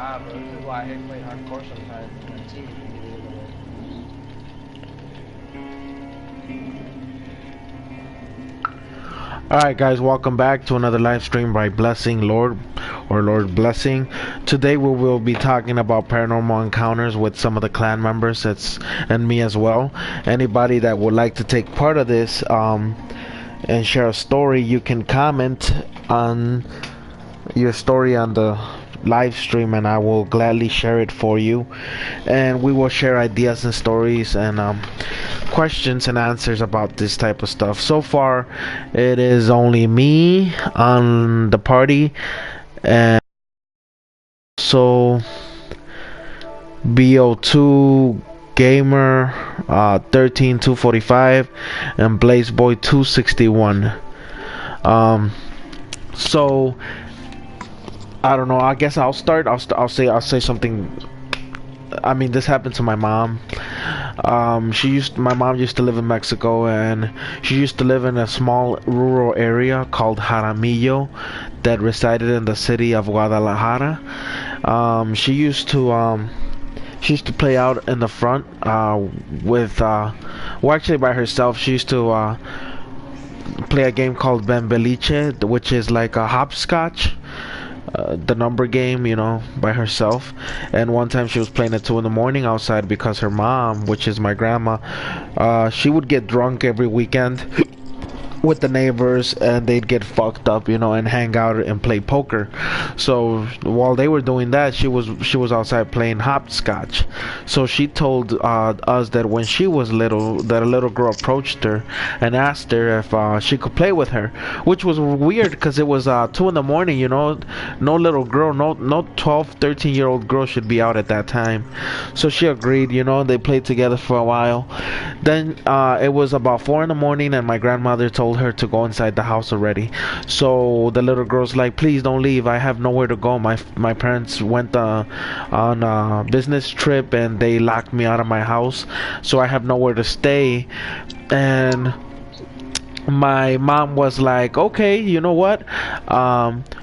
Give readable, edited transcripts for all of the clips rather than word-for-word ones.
bro. This is why I hate playing hardcore sometimes. My teeth. Alright guys, welcome back to another live stream by Blessing Lord or Lord Blessing. Today we will be talking about paranormal encounters with some of the clan members and me as well. Anybody that would like to take part of this and share a story, you can comment on your story on the live stream and I will gladly share it for you, and we will share ideas and stories and questions and answers about this type of stuff. So far it is only me on the party, and so BO2 Gamer 13245 and Blazeboy 261. So I don't know. I guess I'll start. I'll say something. I mean, this happened to my mom. My mom used to live in Mexico, and she used to live in a small rural area called Jaramillo that resided in the city of Guadalajara. She used to play out in the front with well, actually by herself. She used to play a game called Ben Beliche, which is like a hopscotch. The number game, you know, by herself. And one time she was playing at 2 in the morning outside because her mom, which is my grandma, she would get drunk every weekend with the neighbors, and they'd get fucked up, you know, and hang out and play poker. So while they were doing that, she was outside playing hopscotch. So she told us that when she was little, that a little girl approached her and asked her if she could play with her, which was weird because it was 2 in the morning, you know. No little girl, no 12, 13-year-old girl should be out at that time. So she agreed, you know. They played together for a while. Then it was about 4 in the morning, and my grandmother told her to go inside the house already. So the little girl's like, please don't leave, I have nowhere to go. My parents went on a business trip and they locked me out of my house, so I have nowhere to stay. And my mom was like, okay, you know what,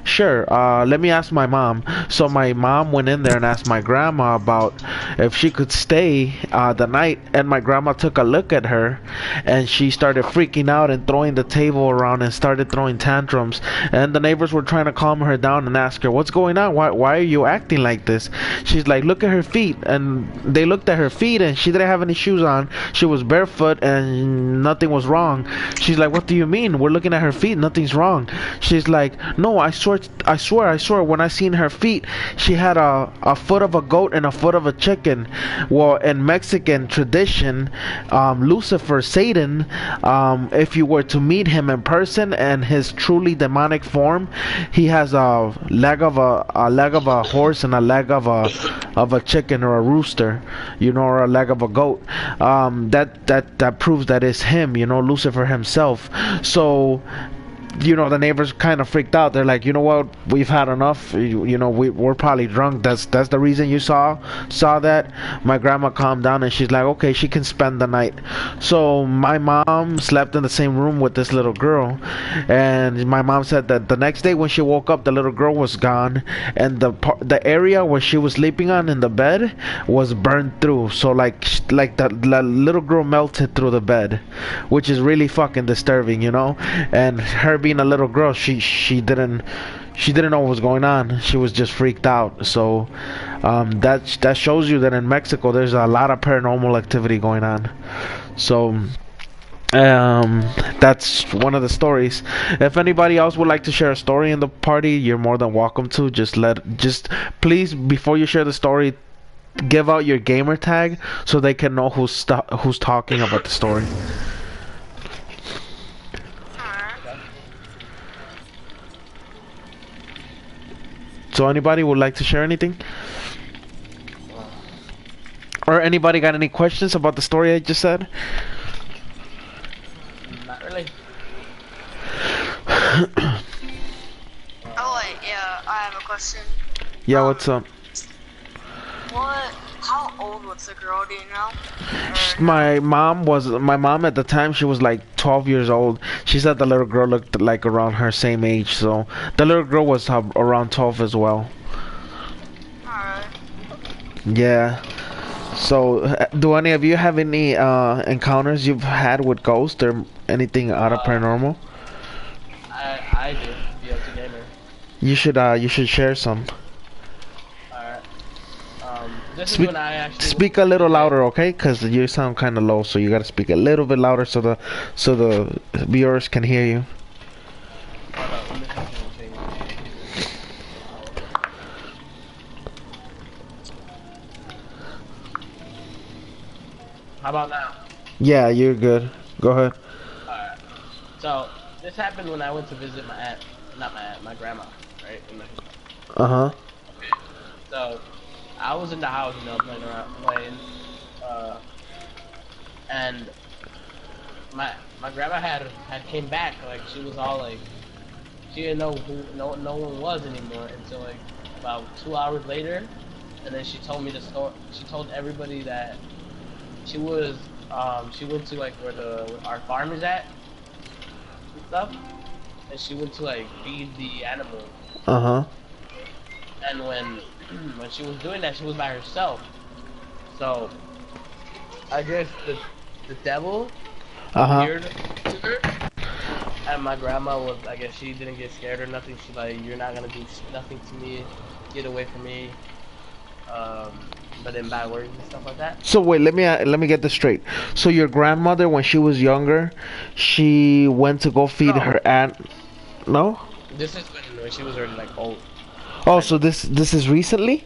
sure, let me ask my mom. So my mom went in there and asked my grandma about if she could stay the night, and my grandma took a look at her and she started freaking out and throwing the table around and started throwing tantrums, and the neighbors were trying to calm her down and ask her, what's going on, why are you acting like this? She's like, look at her feet. And they looked at her feet and she didn't have any shoes on. She was barefoot and nothing was wrong. She's like, what do you mean? We're looking at her feet, nothing's wrong. She's like, no, I swear, when I seen her feet, she had a foot of a goat and a foot of a chicken. Well, in Mexican tradition, Lucifer, Satan, if you were to meet him in person and his truly demonic form, he has a leg of a horse and a leg of a chicken or a rooster, you know, or a leg of a goat. That proves that it's him, you know, Lucifer himself. So, you know, the neighbors kind of freaked out. They're like, you know what, we've had enough. You know, we're probably drunk. That's the reason you saw that. My grandma calmed down and she's like, okay, she can spend the night. So my mom slept in the same room with this little girl, and my mom said that the next day when she woke up, the little girl was gone, and the area where she was sleeping on in the bed was burned through. So like the little girl melted through the bed, which is really fucking disturbing, you know. And her being a little girl, she didn't know what was going on. She was just freaked out. So that shows you that in Mexico there's a lot of paranormal activity going on. So that's one of the stories. If anybody else would like to share a story in the party, you're more than welcome to. Just please, before you share the story, give out your gamer tag so they can know who's talking about the story. So anybody would like to share anything? Or anybody got any questions about the story I just said? Not really. Oh wait, yeah, I have a question. Yeah, what's up? How old was the girl, do you know? My mom at the time, she was like 12 years old. She said the little girl looked like around her same age, so the little girl was around 12 as well. Alright. Yeah. So, do any of you have any encounters you've had with ghosts or anything out of Uh, paranormal? I do. BLT gamer. You should share some. Alright. This is Speak when I actually went speak a to little visit. louder, okay? Cause you sound kind of low, so you gotta speak a little bit louder so the viewers can hear you. Hold up, let me see if I can change it. How about now? Yeah, you're good. Go ahead. Alright. So this happened when I went to visit my aunt, not my aunt, my grandma, right? Uh huh. So I was in the house, playing around, uh, and my grandma had came back, like she was all like, she didn't know who no one was anymore until like about 2 hours later, and then she told me the story. She told everybody that she went to like where our farm is at and stuff, and she went to like feed the animals. Uh huh. And when she was doing that, she was by herself. So I guess the devil Uh huh. appeared to her, and my grandma was, I guess she didn't get scared or nothing. She's like, "You're not gonna do nothing to me. Get away from me." But in bad words and stuff like that. So wait, let me get this straight. So your grandmother, when she was younger, she went to go feed No, her aunt. No. this is when she was already like old, Oh, kind so of. this is recently.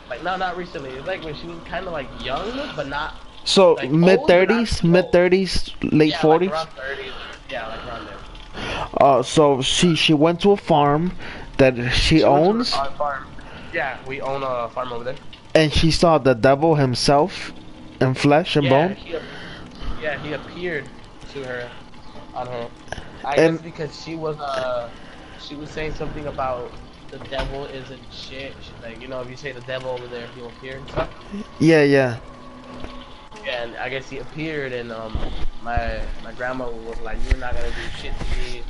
Like no, not recently. It's like when she was kind of like young, but not So like mid old, but not thirties, too mid old. 30s, late Yeah, like 40s. around 30s. Yeah, like around there. So she went to a farm that she She went to owns, our farm. Yeah, we own a farm over there. and she saw the devil himself in flesh and Yeah, bone. he appeared to her on her. I guess And because she was saying something about the devil isn't shit. She's like, if you say the devil over there, he'll appear and stuff. yeah, yeah. Yeah, and I guess he appeared, and my grandma was like, "You're not gonna do shit to me.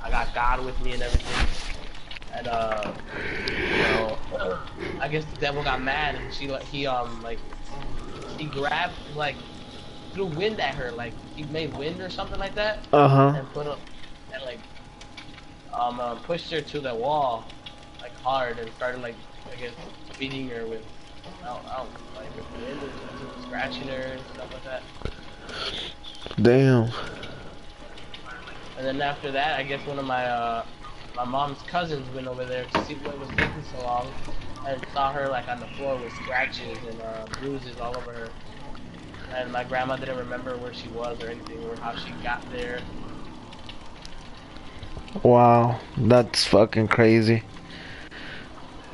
I got God with me and everything." And you know, I guess the devil got mad, and he grabbed, like, threw wind at her, like he made wind or something like that, Uh huh. and and like pushed her to the wall like hard, and started, like, I guess beating her with, I don't like, with wind or something, scratching her and stuff like that. Damn. And then after that, I guess one of my mom's cousins went over there to see what was taking so long, and saw her like on the floor with scratches and bruises all over her. And my grandma didn't remember where she was or anything, or how she got there. Wow, that's fucking crazy.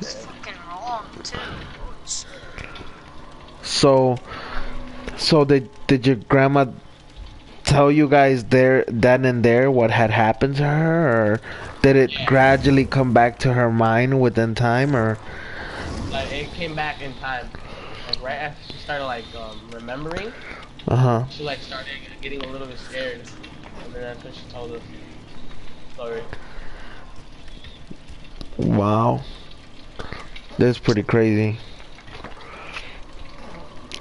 It's fucking wrong too. Holy shit. So, so did your grandma tell you guys there then and there what had happened to her, or did it Yeah, gradually come back to her mind within time, or? like it came back in time. Like right after she started like remembering, Uh huh. she like started getting a little bit scared, and then that's when she told us the story. Wow, that's pretty crazy.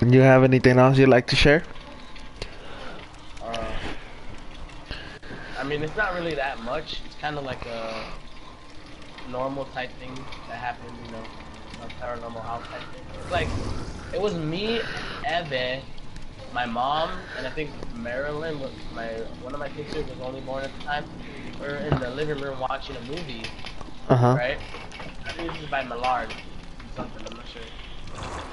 And you have anything else you'd like to share? Uh, I mean, it's not really that much. It's kind of like a normal type thing that happened, a paranormal house type thing. It's like, it was me, Eve, my mom, and I think Marilyn was one of my sisters was only born at the time. We were in the living room watching a movie, Uh huh. right? I think this is by Millard, something, I'm not sure.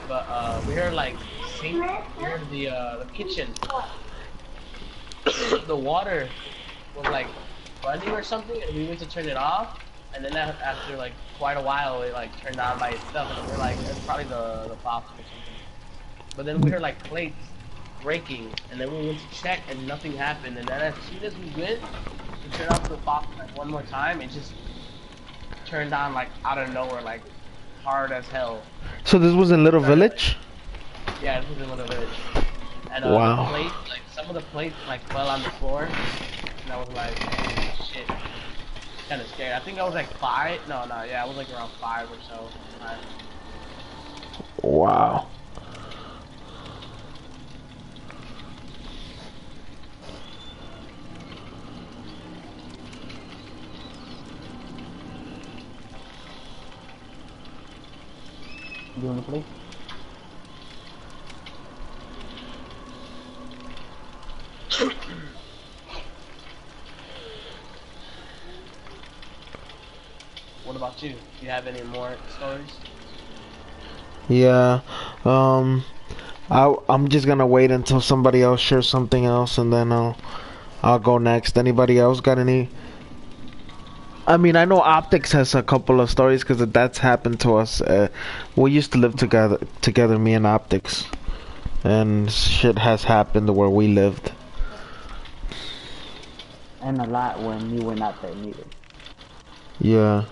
But we heard like sink, we heard the kitchen, the water was like running or something, and we went to turn it off, and then after like quite a while it like turned on by itself, and we're like, it's probably the faucet or something. But then we heard like plates breaking, and then we went to check and nothing happened, and then as soon as we went to turn off the faucet like one more time, it just turned on like out of nowhere, like hard as hell. So this was in Little Started like, Village? yeah, this was in one of the village. And the Wow. plate, like some of the plates like fell on the floor, and I was like, holy shit, kind of scared. I think I was like 5. No, yeah, I was like around 5 or so. 5. Wow. You wanna play? What about you? Do you have any more stories? Yeah. I'm just gonna wait until somebody else shares something else, and then I'll go next. Anybody else got any? I mean, I know Optics has a couple of stories because that's happened to us. We used to live together, me and Optics, and shit has happened where we lived. And a lot when you were not there neither. Yeah.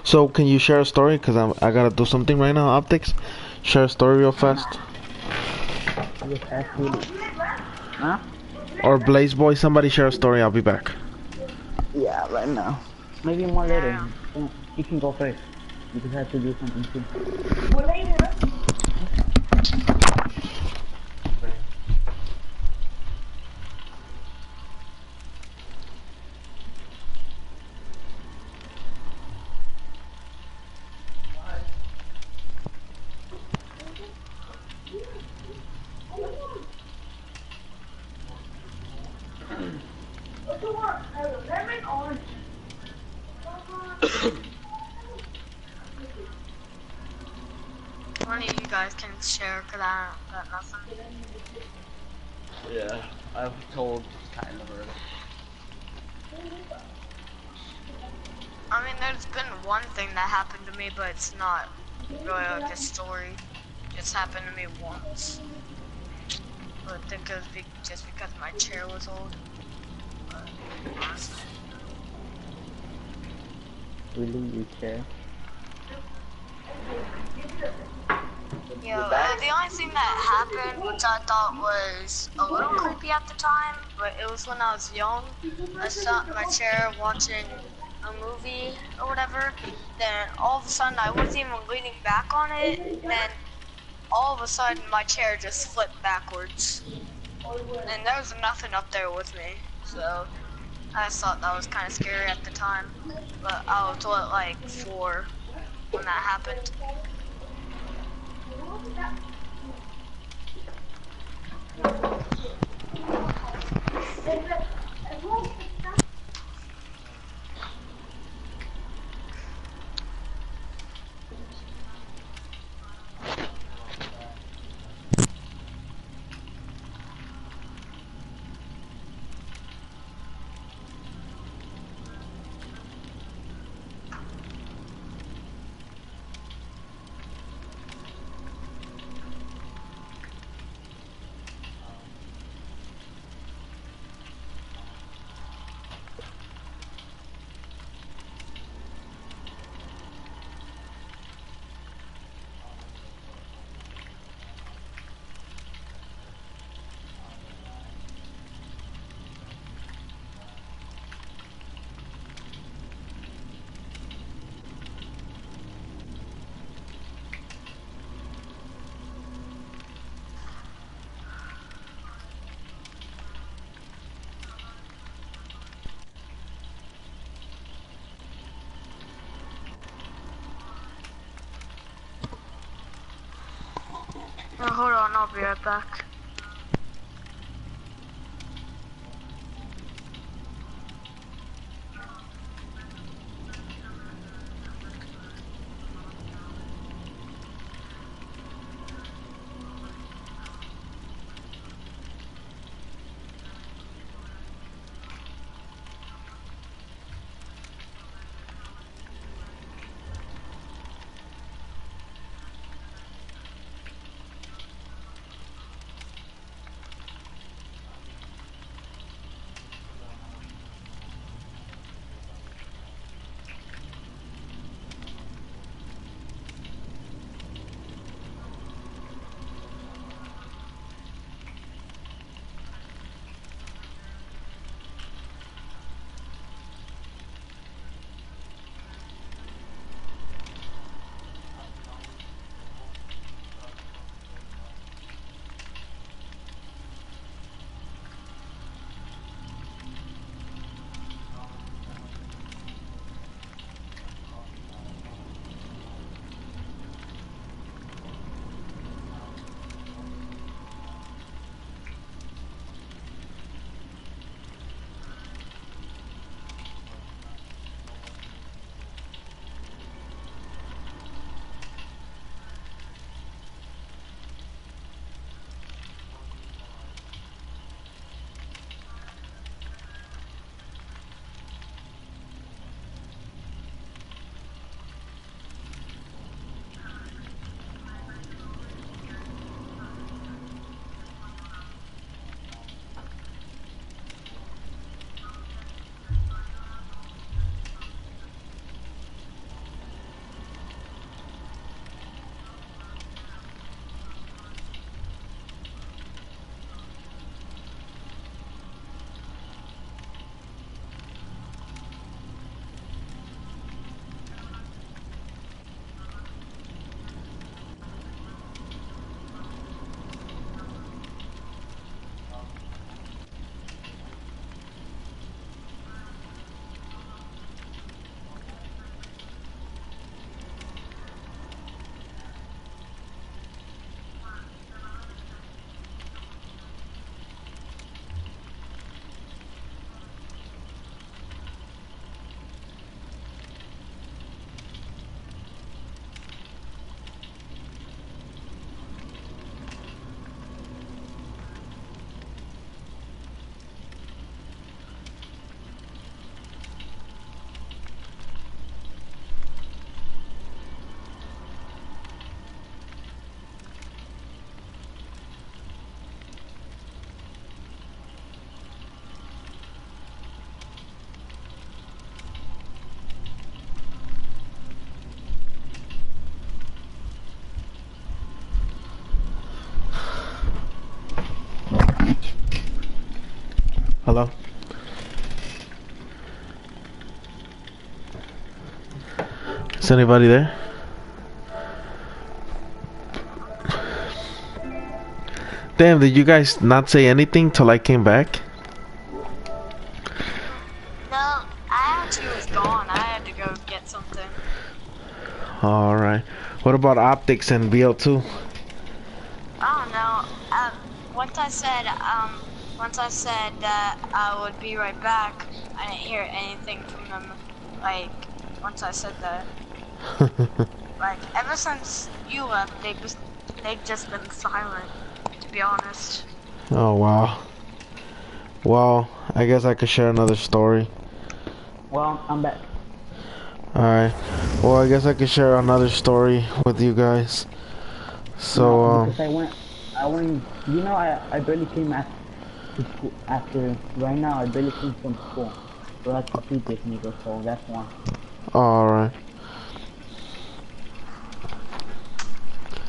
So can you share a story? Cause I gotta do something right now. Optics, share a story real fast. Yes, absolutely. Huh? Or Blaze Boy, somebody share a story. I'll be back. Yeah, right now. Maybe more later. Yeah. You can go first. You just have to do something too. One of you guys can share, cause I don't got nothing. Yeah, I've told kind of already. I mean, there's been one thing that happened to me, but it's not really a good story. Just happened to me once. But I think it was just because my chair was old. But honestly. Really, you care? Yeah, the only thing that happened, which I thought was a little creepy at the time, but it was when I was young. I sat in my chair watching a movie or whatever. Then all of a sudden, I wasn't even leaning back on it. Then all of a sudden, my chair just flipped backwards, and there was nothing up there with me. So I just thought that was kind of scary at the time. But I was what, like 4 when that happened. Hold on, I'll be right back. Is anybody there? Damn, did you guys not say anything till I came back? No, I actually was gone. I had to go get something. Alright. What about optics and BL2? I don't know. Once I said that I would be right back, I didn't hear anything from them. Like, once I said that. Like, ever since you left, they've just been silent, to be honest. Oh wow. Well, I guess I could share another story. Well, I'm back. Alright. Well, I guess I could share another story with you guys. So, Because I went, you know, I barely came to school after, right now, I barely came from school. So that's the feed this nigga, so that's one. alright.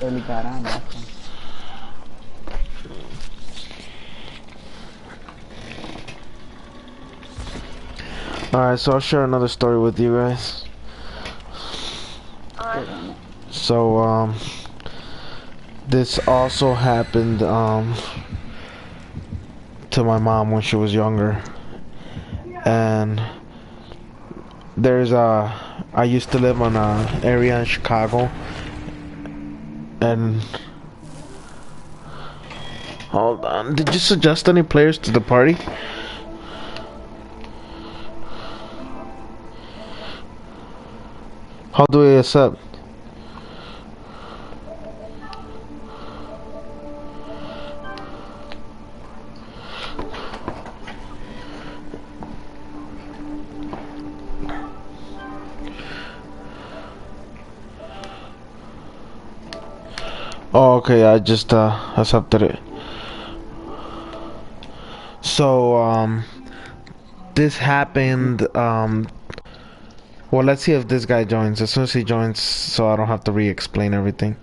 Barely got on, that's one. Alright, so I'll share another story with you guys. Alright. So, this also happened, to my mom when she was younger. And there's I used to live on a area in Chicago. And hold on, did you suggest any players to the party? How do I accept? Oh, okay, I just accepted it. So, this happened, well, let's see if this guy joins. As soon as he joins, so I don't have to re-explain everything.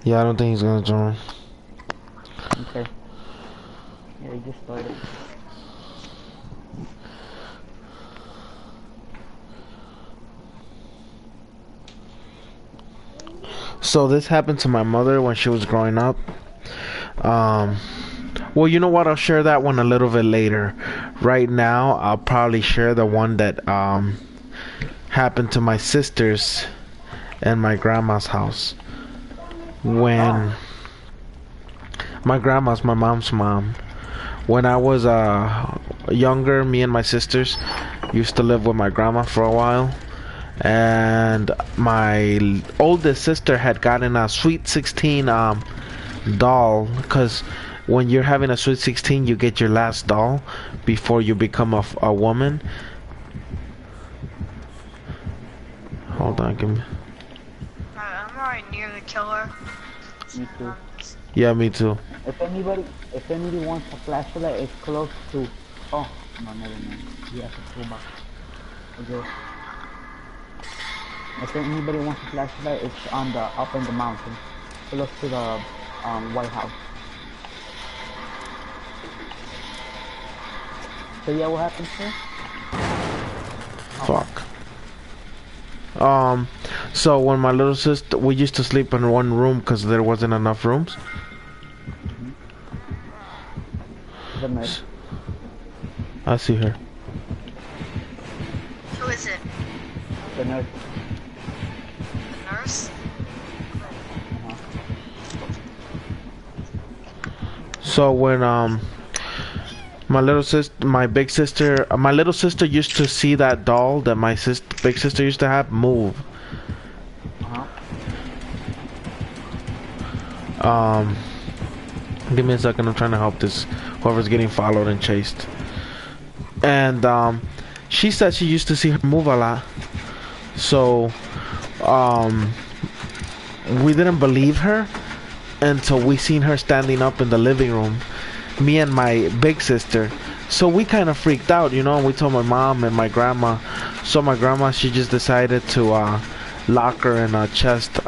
Yeah, I don't think he's gonna join. Okay. Yeah, he just started. So this happened to my mother when she was growing up. Well, you know what? I'll share that one a little bit later. Right now, I'll probably share the one that happened to my sisters and my grandma's house. When my grandma's my mom's mom. When I was younger, me and my sisters used to live with my grandma for a while. And my oldest sister had gotten a Sweet 16 doll, because when you're having a Sweet 16 you get your last doll before you become a woman. Hold on, give me. I'm already near the killer. Me too. Yeah, me too. If anybody wants a flashlight, it's close to, oh, no, never mind. He has a toolbox. Okay. If anybody wants a flashlight, it's on the, up in the mountain. Close to the, White House. So yeah, what happened, sir? Fuck. So when my little sister, we used to sleep in one room because there wasn't enough rooms. The nurse. I see her. Who is it? The nurse. The nurse? So when my little sister, my little sister used to see that doll that my big sister used to have move. Give me a second. I'm trying to help this whoever's getting followed and chased. And she said she used to see her move a lot. So we didn't believe her until we seen her standing up in the living room, me and my big sister. So we kind of freaked out, you know. We told my mom and my grandma. So my grandma, she just decided to lock her in a chest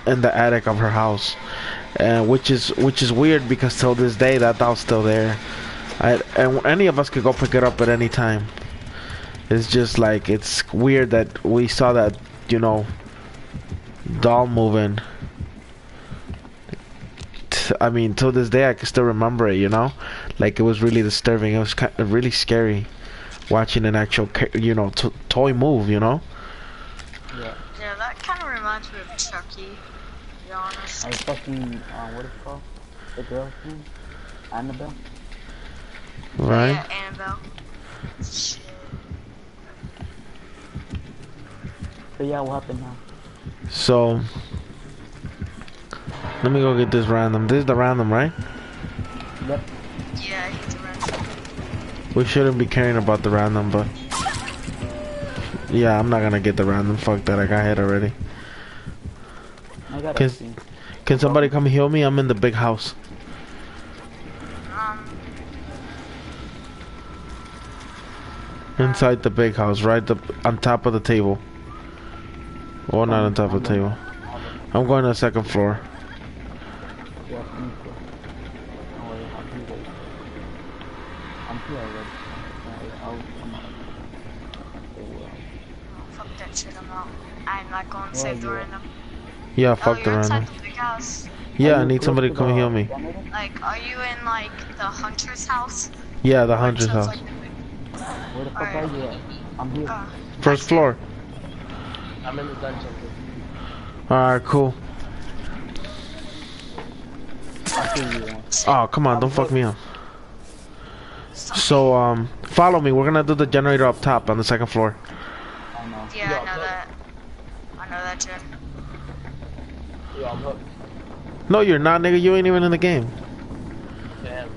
in the attic of her house. and which is weird because till this day that doll's still there. And any of us could go pick it up at any time. It's just like it's weird that we saw that, you know, doll moving. I mean, till this day I can still remember it, you know, like it was really disturbing. It was kind of really scary watching an actual, you know, toy move, you know. Yeah. Yeah, that kind of reminds me of Chucky, to be honest. I fucking, what is it called? The girl's name? Annabelle? Right. Yeah, Annabelle. Shit. So yeah, what happened now? So let me go get this random. This is the random, right? Yep. Yeah, he's around. We shouldn't be caring about the random, but yeah, I'm not gonna get the random. Fuck that, I got hit already. I got a Can somebody come heal me? I'm in the big house. Inside the big house, right on top of the table. Or not on top of the table. I'm going to the second floor. Yeah, me too. Don't worry, I'll be there. I'm here already. I'll come out. Fuck that shit, I'm out. I'm not going to save the random. Yeah, fuck the you're random. inside the big house. Yeah, I need somebody to come heal me. Like, are you in, like, the hunter's house? Yeah, the Or hunter's just, house. like, Where the fuck are you at? I'm here. First floor. I'm in the dungeon. Alright, cool. I'll see you one. Oh, come on, don't fuck me up. So, follow me. We're gonna do the generator up top on the second floor. I know. Yeah, I know that. I know that, Jen. Yo, I'm hooked. No, you're not, nigga. You ain't even in the game. Damn.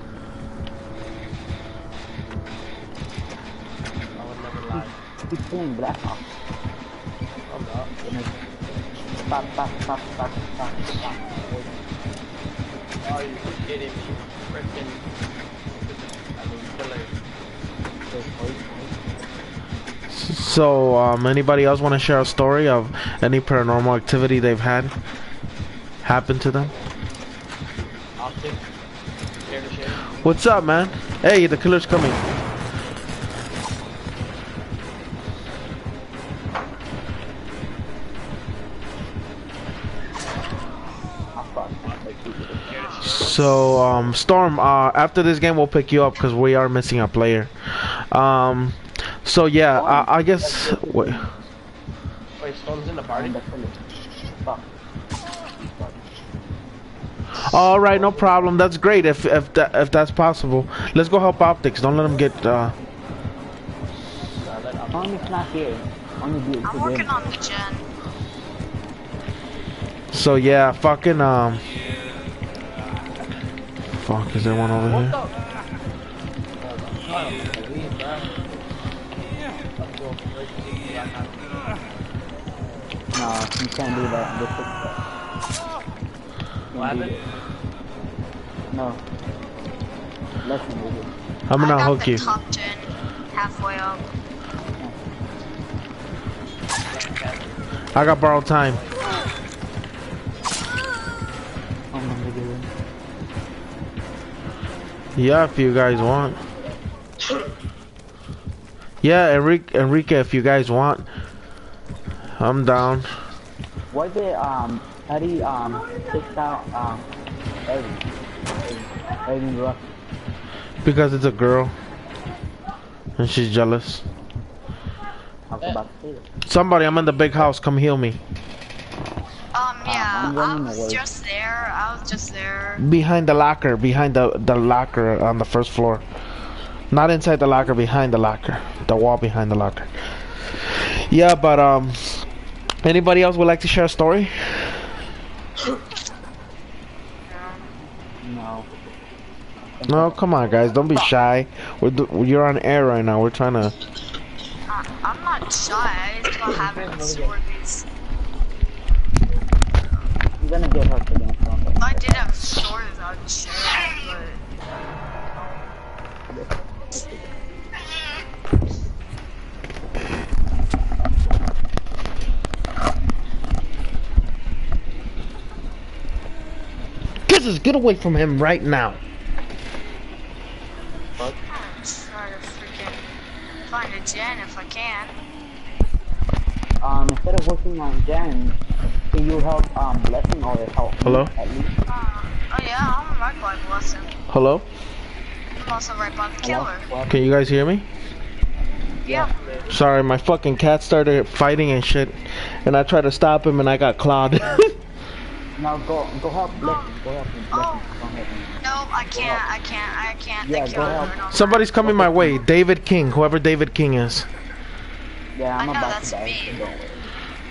I would never lie. Keep playing Black Ops. I'm not. Stop. Oh, you kidding me? Freaking. I mean, killer. So, anybody else want to share a story of any paranormal activity they've had happen to them? Optic. Share to share. What's up, man? Hey, the killer's coming. So, Storm, after this game, we'll pick you up because we are missing a player. So yeah, I guess. Wait. Wait, Storm's in the party? All right, no problem. That's great. If that's possible, let's go help Optics. Don't let him get. Tommy's not here. Only I'm working on the gen. So yeah, fucking Fuck, is there one over here? No, you can't do that. What happened? No. Listen, dude. I'm gonna hook you. I got the top gen halfway up. I got borrowed time. Oh my God. Yeah, if you guys want. Yeah, Enrique, if you guys want. I'm down. Why did Eddie kicked out Eddie Ruff? Because it's a girl. And she's jealous. I was about to say that. Somebody, I'm in the big house. Come heal me. Yeah, I'm I running was away. just there. I was just there. Behind the locker. Behind the locker on the first floor. Not inside the locker. Behind the locker. The wall behind the locker. Yeah, but anybody else would like to share a story? No. No, come on, guys. Don't be shy. You're on air right now. We're trying to. I'm not shy. I just don't have any stories. You're gonna get hurt again. If I did have stories, I would share it, Jesus, get away from him right now. I'm gonna try to freaking find a gen if I can. Instead of working on Jen, can you help Blessing or help me Hello? at least? Oh yeah, I'm right by Blessing. Hello? I'm also right by the Hello? killer. What? Can you guys hear me? Yeah. Sorry, my fucking cat started fighting and shit. And I tried to stop him and I got clawed. Now go help Blessing. Go help him. Oh. Blessing. Go help him. No, I can't. Yeah, The go killer help. turned on Somebody's coming my way. Okay. David King, whoever David King is. Yeah, I'm I know, about that's to die. me. So don't worry.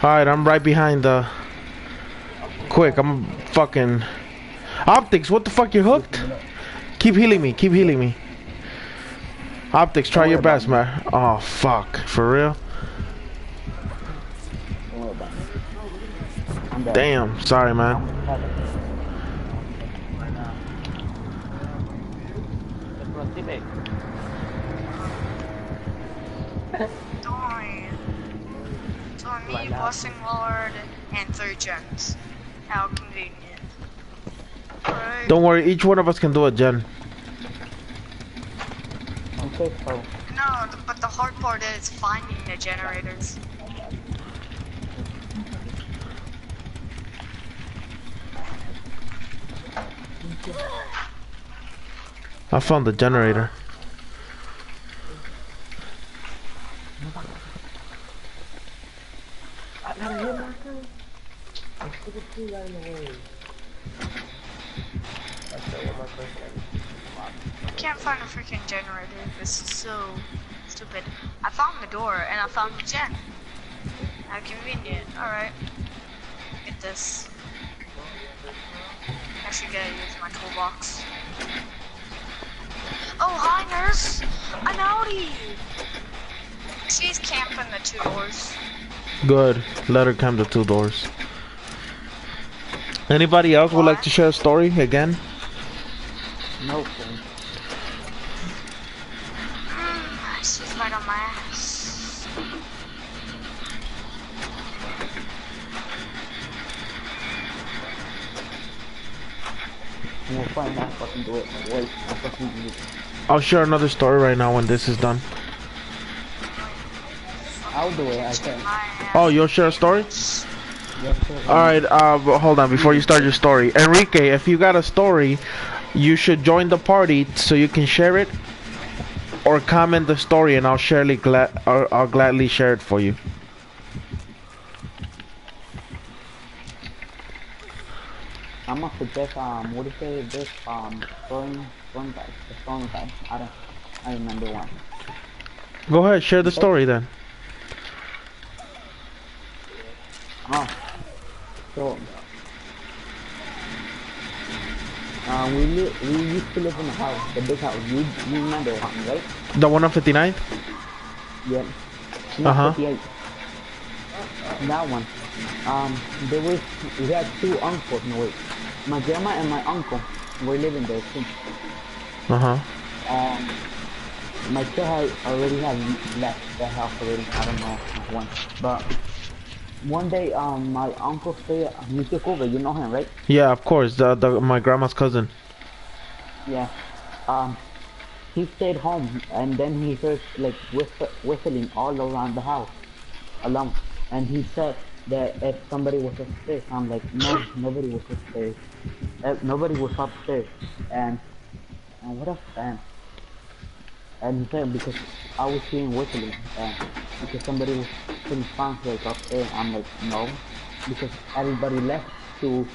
Alright, I'm right behind the... Quick, I'm fucking... Optics, what the fuck, you hooked? Keep healing me, keep healing me. Optics, try Don't your worry about best, me. man. Oh, fuck. For real? Don't worry about it. I'm dead. Damn, sorry, man. Right now. That's my teammate. Darn. So me, Right now. BlessingLord, and 3 gens. How convenient. Alright. Don't worry, each one of us can do a gen. Okay, so No, but the hard part is finding the generators. I found the generator. I got a hit marker. I stupid tree right in the way. That's the one more person. I can't find a freaking generator. This is so stupid. I found the door and I found the gen. How convenient. Alright. Get this. Actually gotta use my toolbox. Oh, hi nurse! An Audi! She's camping the 2 doors. Good. Let her come to 2 doors. Anybody else would like to share a story again? no thing. She's right on my ass. We'll find that fucking do it. Wait, I fucking do it. I'll share another story right now when this is done. I'll do it, I think. My ass. Oh, you'll share a story? Yes, sir. Alright, but hold on, before you start your story. Enrique, if you got a story, you should join the party so you can share it. Or comment the story and I'll gladly share it for you. I'm gonna suggest, what do you say, this, throwing guy, the throwing guy. I remember one. Go ahead, share the story then. Oh, so, we used to live in a house, the big house, you remember one, right? The one on 59th? Yeah. No, Uh-huh. 58. That one. We had 2 uncles, no wait. My grandma and my uncle were living there too. Uh-huh. My sister already had left the house already, I don't know when. But one day, my uncle stayed, he took over, you know him, right? Yeah, of course, my grandma's cousin. Yeah. He stayed home and then he heard like whistling all around the house alone. And he said that if somebody was upstairs, I'm like, no, nobody was upstairs. Nobody was upstairs. And what else? And he said because I was hearing whistling and because somebody was putting sounds like upstairs. I'm like, no, because everybody left to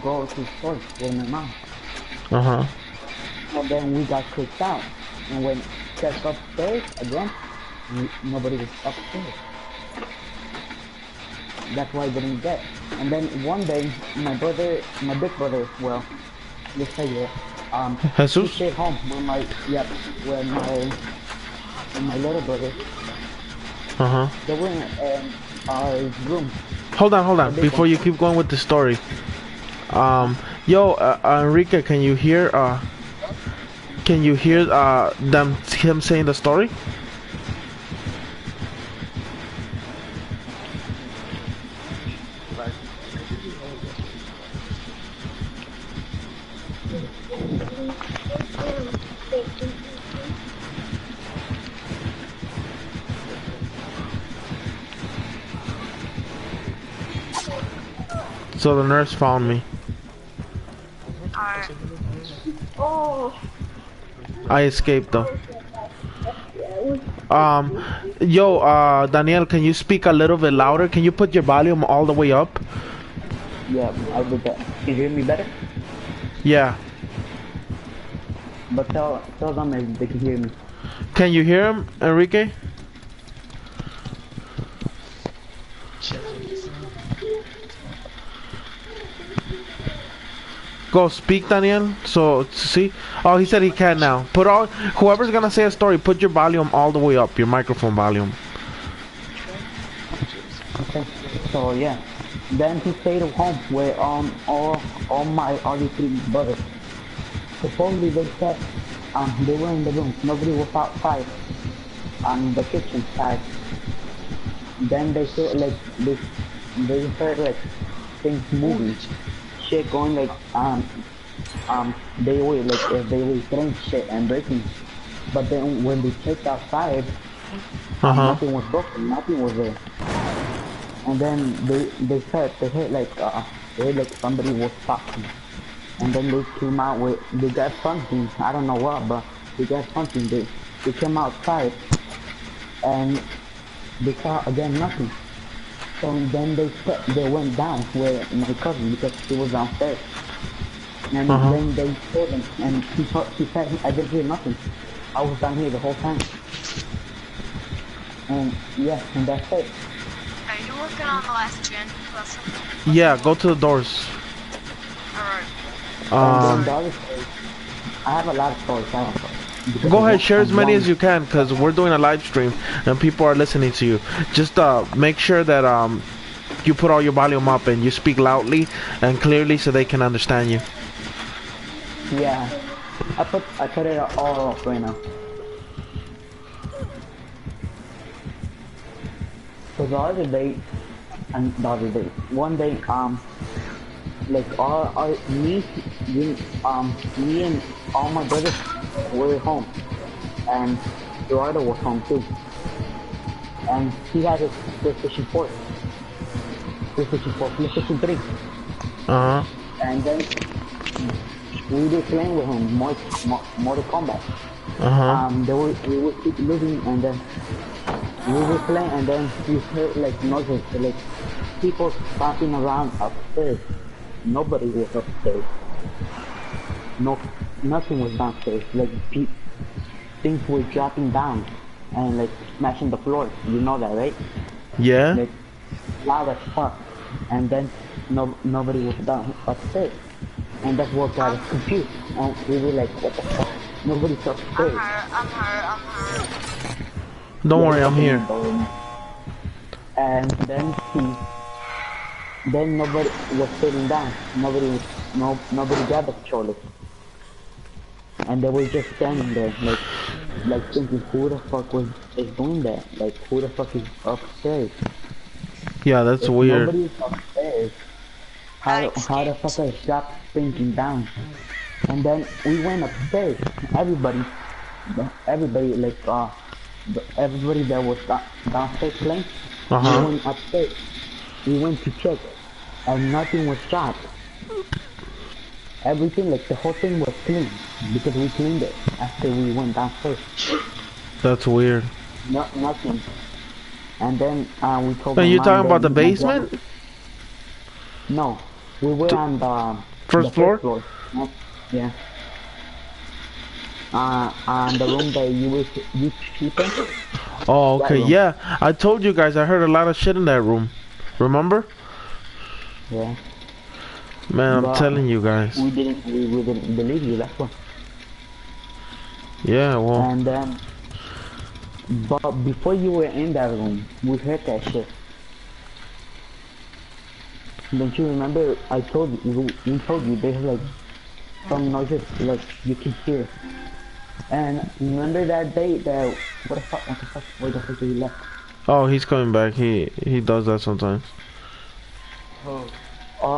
go to the store with my mom. Uh-huh. And then we got kicked out. And when checked upstairs again, nobody was upstairs. That's why I didn't get. And then one day, my big brother, well, let's say that, he Jesus? stayed home with my little brother. Uh-huh. They were in our room. Hold on. Before you keep going with the story. Yo, Enrique, can you hear him saying the story? So the nurse found me. Alright. I escaped though. Yo, Daniel, can you speak a little bit louder? Can you put your volume all the way up? Yeah, I did that. Can you hear me better? Yeah. But tell them if they can hear me. Can you hear him, Enrique? Go speak, Daniel. So see. Oh, he said he can now. Put all. Whoever's gonna say a story, put your volume all the way up. Your microphone volume. Okay. So yeah. Then he stayed at home with all my other three brothers. Supposedly they said they were in the room. Nobody was outside on the kitchen side. Then they saw like they heard like things moving, shit going like they were like they were throwing shit and breaking. But then when they checked outside, nothing was broken, nothing was there. And then they heard like somebody was talking. And then they came out with they got something, I don't know what, but they got something. They came outside and they saw again nothing. So then they went down where my cousin, because he was downstairs. And then they told him, and he said, I didn't hear nothing. I was down here the whole time. And yeah, and that's it. Are you working on the last gen? Yeah, go to the doors. Alright. And then the other story, I have a lot of stories. Go ahead, share as many as you can, because we're doing a live stream and people are listening to you. Just make sure that you put all your volume up and you speak loudly and clearly so they can understand you. Yeah, I put it all up right now. So one day, like me and all my brothers were home, and Gerardo was home too, and he had his PlayStation 4, PlayStation 3. And then we were playing with him Mortal Kombat. We were keep losing, and then we were playing, and then we heard like noises, like people stomping around upstairs. Nobody was upstairs. Nothing was downstairs. Like things were dropping down and like smashing the floor. You know that, right? Yeah. Like loud as fuck. And then nobody was down upstairs. And that's what got us confused. And we were like, what the fuck? Nobody's upstairs. I'm hurt. Don't worry, I'm here. And then nobody was sitting down. Nobody grabbed the controller. And they were just standing there, like thinking, who the fuck is doing that? Like, who the fuck is upstairs? Yeah, that's if weird. Nobody's upstairs. How the fuck I dropped thinking down? And then we went upstairs. Everybody like everybody that was downstairs playing. We went upstairs. We went to check, and nothing was dropped. Everything, like the whole thing was clean, because we cleaned it after we went downstairs. That's weird. Nothing. And then we told. Are you talking about the basement? No, we were on the first floor. Yeah. On the room that you sleeping. Oh, okay. Yeah, I told you guys I heard a lot of shit in that room. Remember? Yeah. Man, I'm telling you guys. We didn't believe you. That's why. Yeah, well. And then, but before you were in that room, we heard that shit. Don't you remember? I told you. We told you there's like some noises like you can hear. And remember that day that what the fuck? Where the fuck did he left? Oh, he's coming back. He does that sometimes. Oh.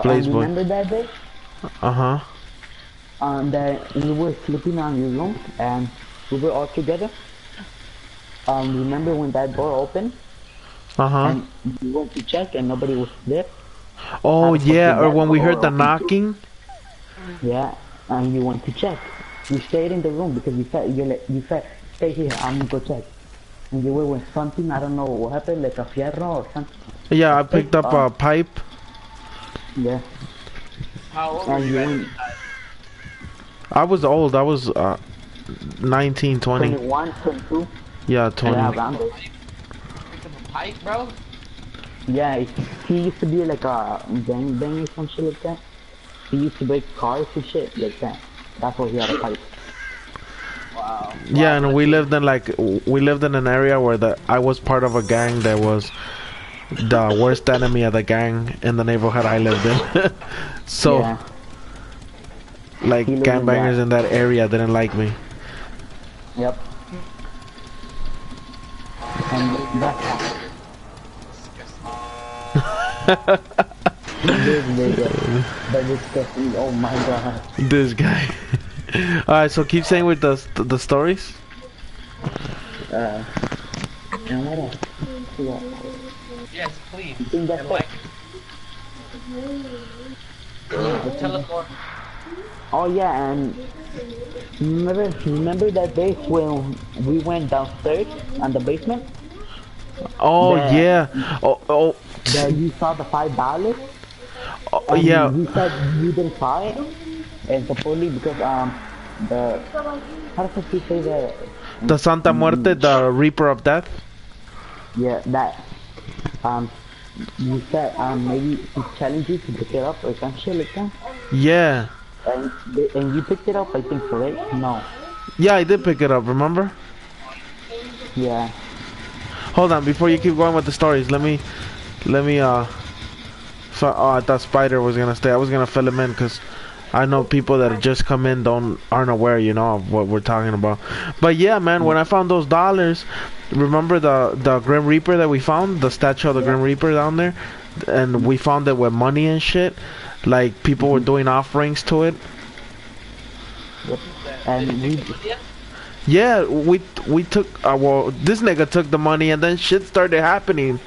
Blaze remember that day? that we were sleeping on your room and we were all together. Remember when that door opened Uh-huh. and we went to check and nobody was there? How Oh the fuck yeah, did or that when we heard door the open? knocking. Yeah, and you went to check. You stayed in the room because you said stay here. I'm gonna go check. And you were with something. I don't know what happened, like a fierro or something. Yeah, A I stick. picked up a pipe. Yeah. How old were And you you guys at went the time? I was old. I was 19, 20. 21, 22. Yeah, Yeah, 20. around there. Picked up a pipe, bro? Yeah, he used to be like a gangbang or some shit like that. He used to break cars and shit like that. That's why he had a pipe. Wow. Yeah, Wow, and we lived in an area where I was part of a gang that was the worst enemy of the gang in the neighborhood I lived in. So, Yeah, like, he lived in gangbangers that. in that area didn't like me. Yep. And that's this nigga. That disgusting. Oh my god. This guy. Alright, so keep saying with the stories. And what else? Yeah. Yes, please. I think that's Enlighten. it. Tell us more. Oh yeah, and remember that day when we went downstairs on the basement? Oh The- yeah. Oh That you saw the $5? oh yeah. You said you didn't saw it, and supposedly because the how does he say that? The Santa Muerte, the Reaper of Death. Yeah, that you said maybe he challenged you to pick it up or some shit like that, Yeah. and you picked it up. I think so, right? No. Yeah, I did pick it up. Remember? Yeah. Hold on, before you keep going with the stories, let me so, oh, I thought Spider was gonna stay. I was gonna fill him in because I know people that just come in aren't aware, you know, of what we're talking about. But yeah, man, when I found those dollars, remember the Grim Reaper that we found, the statue of the Grim Reaper down there, and we found it with money and shit. Like people were doing offerings to it. And we Yeah, we took well, this nigga took the money, and then shit started happening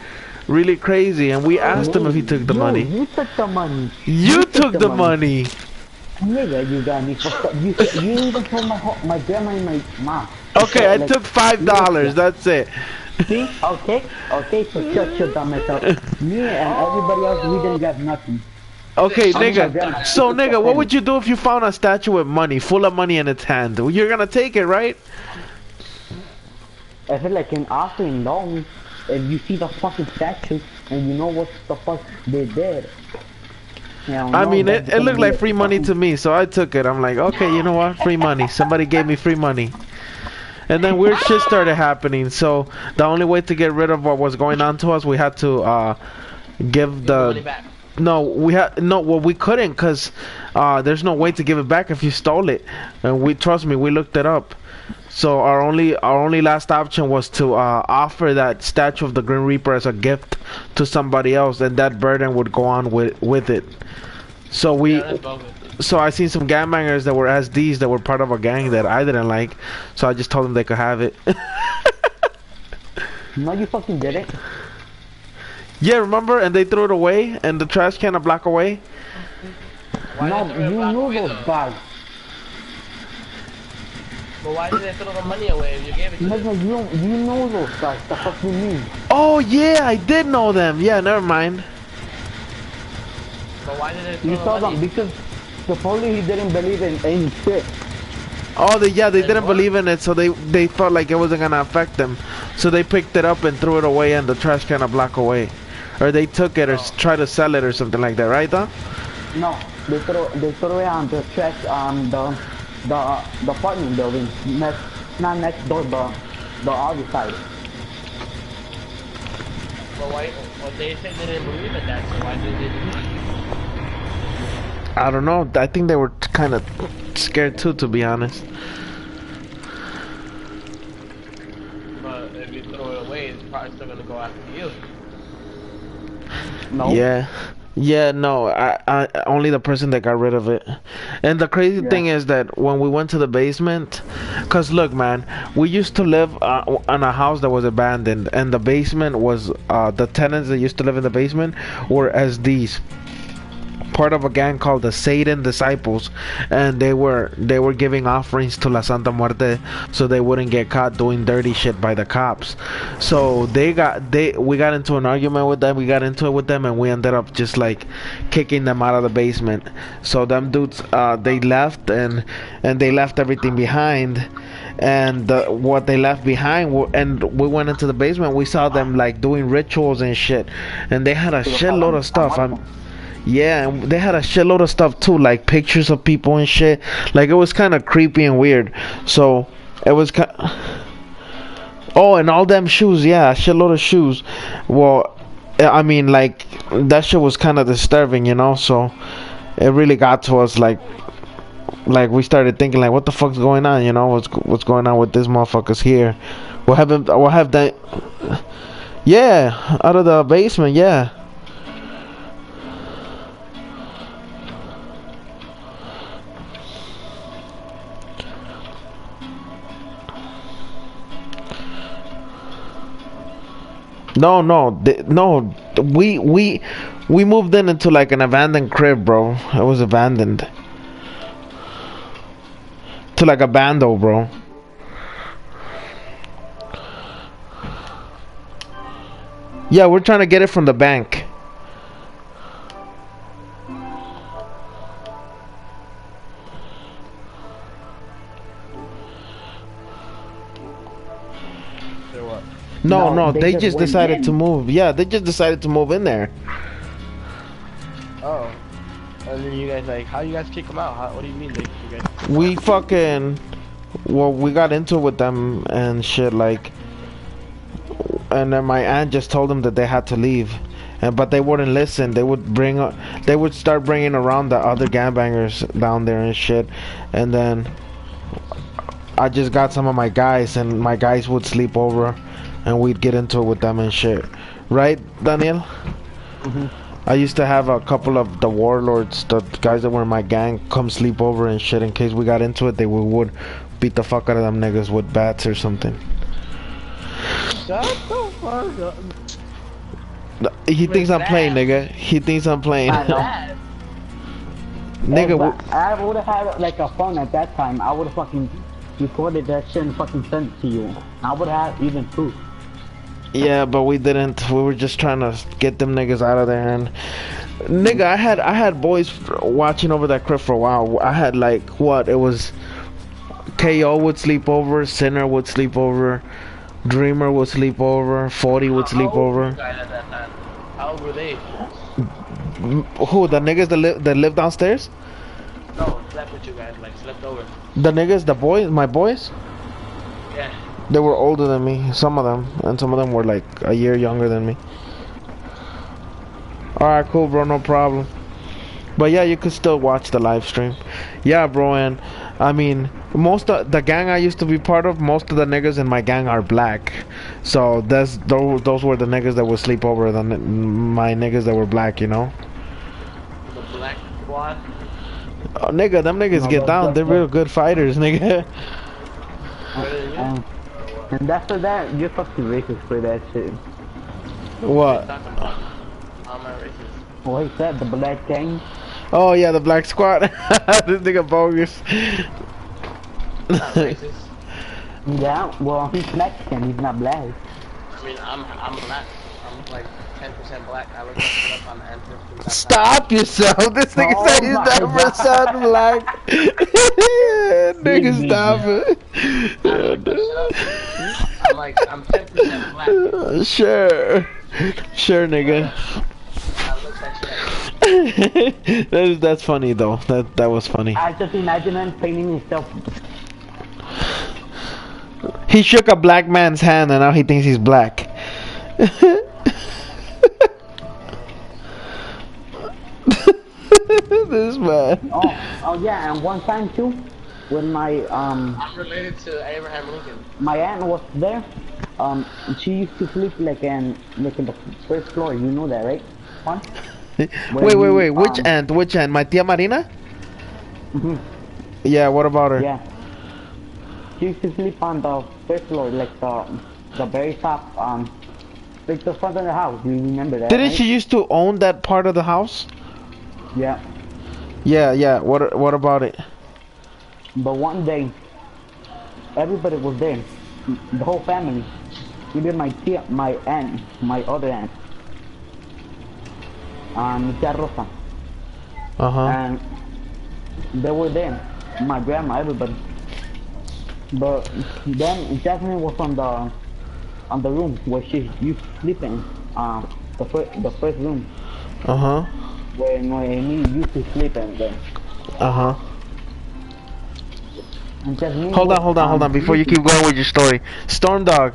really crazy, and we asked him if he took the money. You took the money. You took the money. Nigga, you got me fucked up. You even told my grandma and my mom. Okay, I Like, took $5. That's it. see? Okay, so shut your dumb ass up. Me and everybody else, we didn't get nothing. Okay, I'm my nigga. grandma. So, nigga, what would you do if you found a statue with money, full of money in its hand? You're gonna take it, right? I feel like an offering loan. If you see the fucking statue and you know what the fuck they did. I mean, it looked like free money to me, so I took it. I'm like, okay, you know what? Free money. Somebody gave me free money. And then weird shit started happening. So the only way to get rid of what was going on to us, we had to give the Money back. no, well, we couldn't, cause there's no way to give it back if you stole it. And trust me, we looked it up. So our only last option was to offer that statue of the Grim Reaper as a gift to somebody else, and that burden would go on with it. So Yeah, that's bogus. so I seen some gangbangers that were SDs that were part of a gang that I didn't like, so I just told them they could have it. No, you fucking did it. Yeah, remember? And they threw it away in the trash can a block away. Why No, did they throw it you back knew away, those though? guys. But why did they throw the money away if you gave it to them? Nigga, you know those guys. The fuck you mean? Oh yeah, I did know them. Yeah, never mind. But why did they throw You the saw money? them because supposedly he didn't believe in any shit. Oh, they Then didn't what? believe in it, so they felt like it wasn't gonna affect them, so they picked it up and threw it away in the trash can a block away, or they took it or tried to sell it or something like that, right, Don? No, they throw it on the trash on the apartment building not next door, the other side. But why? Well, they said they didn't believe in that, so why did they do it? I don't know. I think they were kind of scared too, to be honest. But if you throw it away, it's probably still gonna go after you. No. Yeah. Yeah, no, I only the person that got rid of it. And the crazy Yeah. thing is that when we went to the basement, cause look, man, we used to live in a house that was abandoned, and the basement was the tenants that used to live in the basement were as these part of a gang called the Satan Disciples, and they were giving offerings to La Santa Muerte so they wouldn't get caught doing dirty shit by the cops. So we got into an argument with them. We got into it with them, and we ended up just like kicking them out of the basement. So them dudes they left, and they left everything behind. And what they left behind, and we went into the basement. We saw them like doing rituals and shit, and they had a shitload of stuff. Yeah, and they had a shitload of stuff too, like pictures of people and shit. Like it was kind of creepy and weird. So it was kind. Oh, and all them shoes, yeah, a shitload of shoes. Well, I mean, like that shit was kind of disturbing, you know. So it really got to us, like we started thinking, like, what the fuck's going on, you know? What's going on with this motherfuckers here? What have that? Yeah, out of the basement, yeah. No, no, no. We moved in into like an abandoned crib, bro. It was abandoned to like a bando, bro. Yeah, we're trying to get it from the bank. Or what? No, No, no, they they just just went decided to in. move. Yeah, they just decided to move in there. Oh. And then you guys like, how you guys kick them out? What do you mean you guys? We fucking, well, we got into it with them and shit, like, and then my aunt just told them that they had to leave, and but they wouldn't listen. They would start bringing around the other gangbangers down there and shit, and then I just got some of my guys, and my guys would sleep over, and we'd get into it with them and shit. Right, Daniel? Mhm. I used to have a couple of the warlords, the guys that were in my gang, come sleep over and shit in case we got into it. They would beat the fuck out of them niggas with bats or something. Shut the fuck up. He thinks I'm playing, bats. nigga. He thinks I'm playing. I know. Bad. Nigga, But I would have had like a phone at that time. I would have fucking recorded that shit and fucking sent it to you. I would have even proof. yeah, but we didn't. We were just trying to get them niggas out of there. And nigga, I had boys watching over that crib for a while. I had like what? It was KO would sleep over, Sinner would sleep over, Dreamer would sleep over, 40 would sleep How old were over. you guys at that time? How old were they? Who? The niggas that live downstairs? No, slept with you guys, like slept over. The niggas, the boys, my boys. Yeah. They were older than me, some of them, and some of them were like a year younger than me. Alright, cool, bro, no problem. But yeah, you could still watch the live stream. Yeah, bro, and I mean, most of the gang I used to be part of, most of the niggas in my gang are black. So those were the niggas that would sleep over, my niggas that were black, you know? The black squad. Oh, nigga, them niggas No, get those- down. those- They're real good fighters, nigga. Better than you? And after that, you're fucking racist for that shit. What? Talking about. How am I racist? What he said, the black gang. Oh yeah, the black squad. This nigga bogus. I'm not racist. Yeah, well, he's Mexican, he's not black. I mean, I'm black. I'm like 10% black. I looked that shit up on the ancestry. Stop yourself. This nigga Oh said he's my not percent black. Nigga, stop I'm like, I'm 10% black. it. Sure. Sure, nigga. I looked that shit up. That's funny though. That was funny. I just imagine him painting himself. He shook a black man's hand and now he thinks he's black. This man. Oh yeah, and one time too, when I'm related to Abraham Lincoln. my aunt was there, she used to sleep like in the first floor. You know that, right? Juan? Wait. Which aunt? Which aunt? My tia Marina? Mhm. Yeah. What about her? Yeah. She used to sleep on the first floor, like the very top, like the front of the house. Do you remember that, Didn't right? she used to own that part of the house? Yeah. Yeah. What about it? But one day, everybody was there, the whole family, even my tia, my aunt, my other aunt, Tia Rosa, Uh huh. and they were there, my grandma, everybody. But then Jasmine was on the room where she used to sleep in, the first room Uh huh. where Noemi used to sleep in there. Uh huh. And Jasmine Hold was hold on. Before you sleeping. keep going with your story, Storm Dog.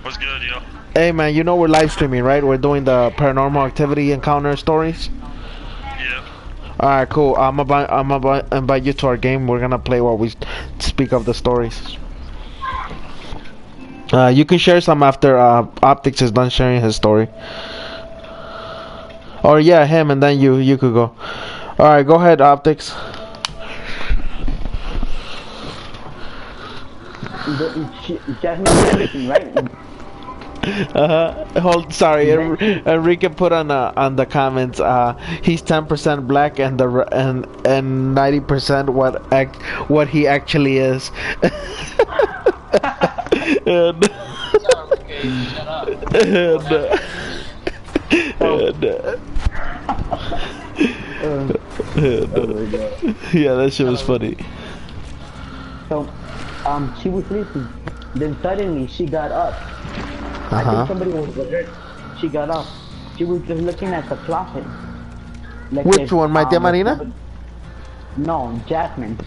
What's good, yo? Hey man, you know we're live streaming, right? We're doing the paranormal activity encounter stories. Yeah. All right, cool. I'm about invite you to our game. We're gonna play while we speak of the stories. You can share some after Optics is done sharing his story. Or yeah, him, and then you could go. All right, go ahead, Optics. Jasmine was sleeping, right? Sorry, Then she, Enrique put on the comments. He's 10% black and and 90% what he actually is. and, Shut up, Ricky. Shut up. What and, happened? so, and, uh, oh my god. yeah, that shit was funny. So, she was sleeping. Then suddenly she got up. I think somebody was with her. She got up. She was just looking at the closet. Like Which one, my tia like Marina? no, Jasmine.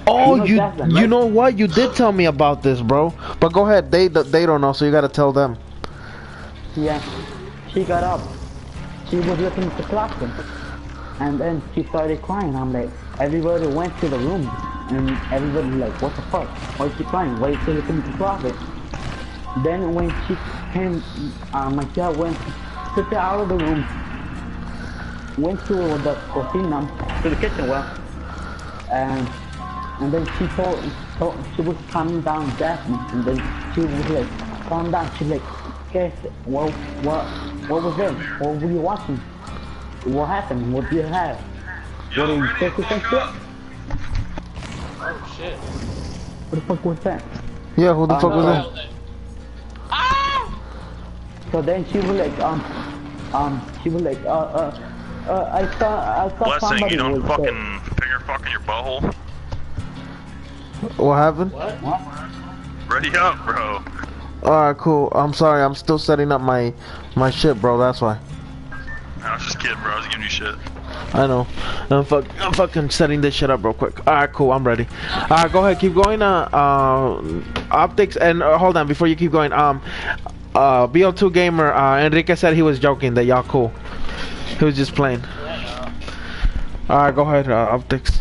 Oh, You know Jasmine, you right? know what? You did tell me about this, bro. But go ahead. They don't know, so you gotta tell them. Yeah. She got up. She was looking at the closet. And then she started crying. I'm like, everybody went to the room. And everybody like, what the fuck? Why is she crying? Why is she looking at the closet? Then when she came, my dad went, took her out of the room, went to the cocina, to the kitchen, well, and then she was calming down Jasmine, and then she was like, calm down. She's like, guess, what was it? What were you watching? What happened? What did you have? What are you taking some shit? Oh shit. What the fuck was that? Yeah, who the fuck was Wild that? then. Ah! So then she was like, I saw Blessing, somebody you don't was fucking finger fucking your butthole. What happened? What? Ready up, bro. Alright, cool. I'm sorry. I'm still setting up my shit, bro. That's why. I was just kidding, bro. I was giving you shit. I know. I'm fucking setting this shit up real quick. Alright, cool. I'm ready. Alright, go ahead. Keep going. Optics and hold on before you keep going. BO2 gamer. Enrique said he was joking. That y'all cool. He was just playing. Yeah, Alright, go ahead. Optics.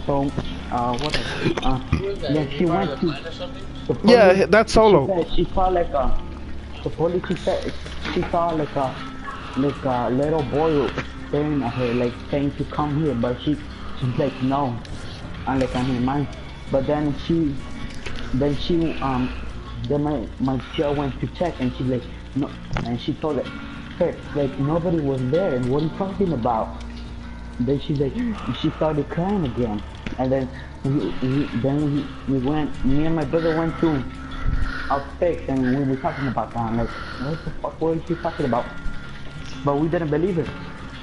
So, what? no. Who is that? Yeah, Is he she part went of the to. plan or something? The police, Yeah, that's solo. She said she saw like a. The police. She said she saw like a little boy staring at her, like saying to come here, but she's like no, and like on her mind. But then then my tia went to check, and she's like no, and she told her like nobody was there, and what are you talking about? Then she's like, she started crying again, and then we went. Me and my brother went to upstairs, and we were talking about that. I'm like, what the fuck? What is she talking about? But we didn't believe it.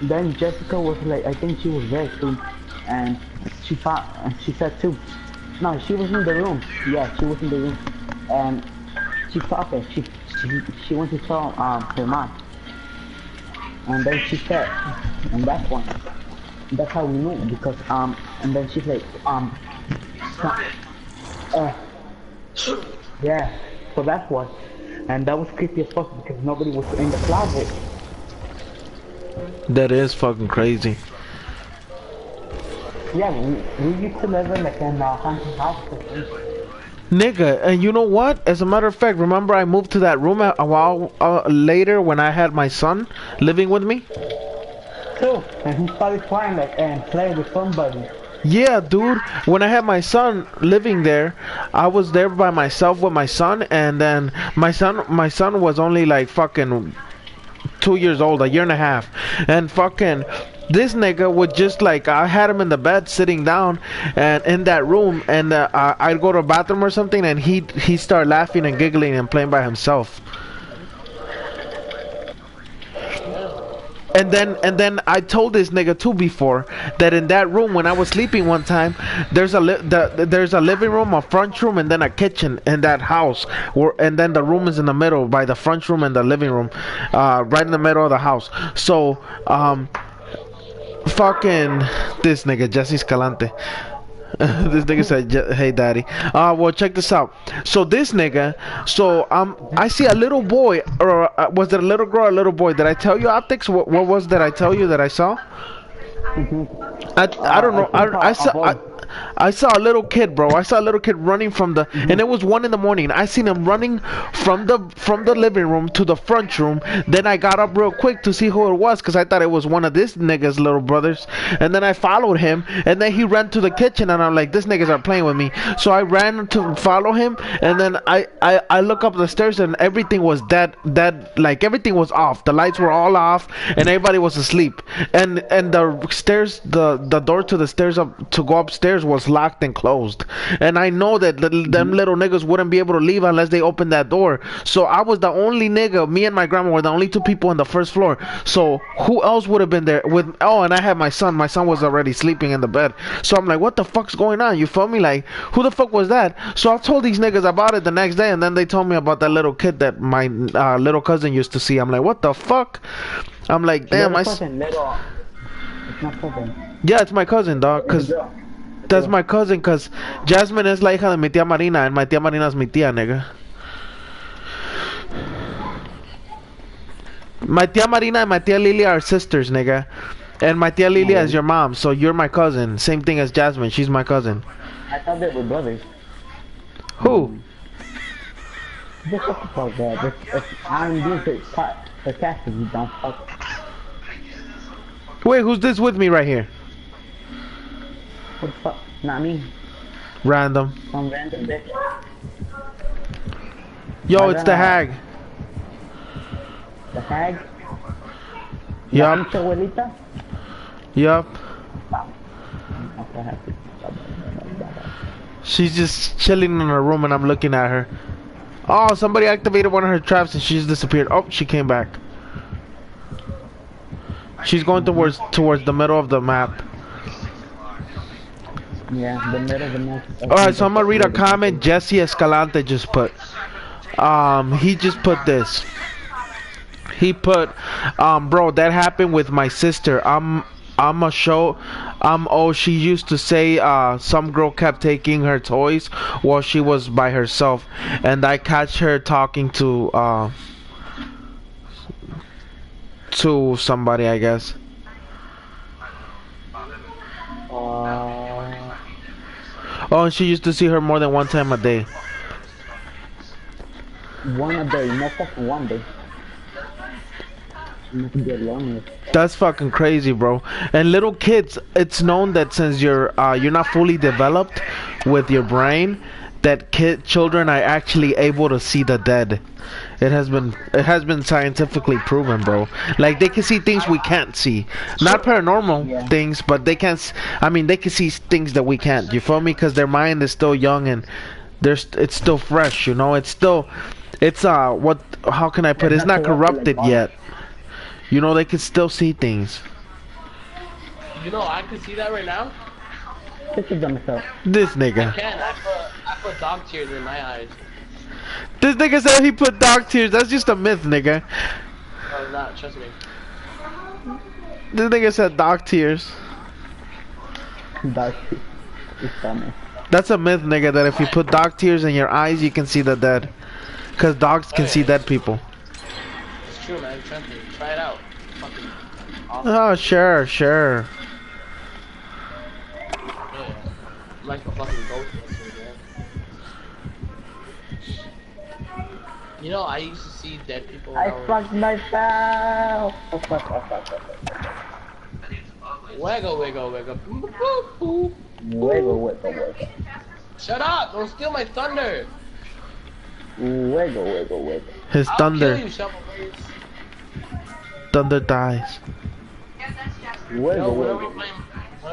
Then Jessica was like, I think she was there too, and she said too. No, she was in the room. Yeah, she was in the room, and she thought that she went to tell her mom, and then she said, and that's one. That's how we knew because and then she's like so- uh yeah, so that's what, and that was creepy as fuck because nobody was in the closet. That is fucking crazy. Yeah, we used to live in like in haunted house. Nigga, and you know what? As a matter of fact, remember I moved to that room a while later when I had my son living with me? Too. And he started crying like and playing with somebody. Yeah, dude. When I had my son living there, I was there by myself with my son, and then my son was only like fucking 2 years old, a year and a half, and fucking this nigga would just like I had him in the bed sitting down and in that room, and I'd go to a bathroom or something, and he'd start laughing and giggling and playing by himself. And then I told this nigga too before that in that room when I was sleeping one time, there's a there's a living room, a front room, and then a kitchen in that house. And then the room is in the middle by the front room and the living room, right in the middle of the house. So fucking this nigga Jesse Escalante. This nigga said, "Hey, daddy." Well, check this out. So this nigga, I see a little boy, or was it a little girl or a little boy? Did I tell you, Optics? What was that I tell you that I saw? I don't know. I saw a little kid, bro. I saw a little kid running from the, and it was 1 in the morning. I seen him running from the living room to the front room. Then I got up real quick to see who it was, cause I thought it was one of this nigga's little brothers. And then I followed him, and then he ran to the kitchen, and I'm like, this niggas are playing with me. So I ran to follow him, and then I look up the stairs, and everything was dead, like everything was off. The lights were all off, and everybody was asleep. And the stairs, the door to the stairs up to go upstairs was locked and closed, and I know that them little niggas wouldn't be able to leave unless they opened that door. So I was the only nigga. Me and my grandma were the only two people on the first floor. So who else would have been there with? Oh, and I had my son. My son was already sleeping in the bed. So I'm like, what the fuck's going on? You feel me? Like, who the fuck was that? So I told these niggas about it the next day, and then they told me about that little kid that my little cousin used to see. I'm like, what the fuck? I'm like, damn, It's my cousin. Yeah, it's my cousin, dog. Cause that's my cousin, cause Jasmine es la hija de mi tía Marina, and my tía Marina es mi tía, nigga. My tía Marina and my tía Lilia are sisters, nigga. And my tía Lilia is your mom, so you're my cousin. Same thing as Jasmine, she's my cousin. I thought they were brothers. Who? Just talk about that. I'm being sarcastic, you dumb fuck. Wait, who's this with me right here? What the fuck? Not me. Random. Some random bitch. Yo, it's the hag. The hag? Yup. Pinche abuelita? Yup. Okay, happy. She's just chilling in her room and I'm looking at her. Oh, somebody activated one of her traps and she's disappeared. Oh, she came back. She's going towards the middle of the map. Yeah, the middle of the map. Alright, so I'm gonna read a comment Jesse Escalante just put. He just put this. He put, bro, that happened with my sister. She used to say some girl kept taking her toys while she was by herself, and I catch her talking to somebody, I guess. Oh, and she used to see her more than one time a day. One a day, not fucking one day. You can get longer. That's fucking crazy, bro. And little kids, it's known that since you're not fully developed with your brain, that children are actually able to see the dead. It has been scientifically proven, bro. Like they can see things we can't see. Not paranormal things, but they can. They can see things that we can't. You feel me? Because their mind is still young and it's still fresh. You know, how can I put it? It's not corrupted yet. You know, they can still see things. You know, I can see that right now. This nigga. I can. I put dog tears in my eyes. This nigga said he put dog tears. That's just a myth, nigga. No, it's not. Trust me. This nigga said dog tears. Dog tears. It's funny. That's a myth, nigga, that if you put dog tears in your eyes, you can see the dead. Because dogs can see dead people. It's true, man. Trust me. Try it out. Fucking awesome. Oh, sure. Yeah. I'm like a fucking ghost, man. You know, I used to see dead people when I I was... fucked myself. Oh, fuck. Wiggle, wiggle, wiggle. Boop, boop, boop. Wiggle. Shut up! Don't steal my thunder! Wiggle. His I'll kill thunder. you, shovel face. Thunder dies. Yo, Wiggle. whenever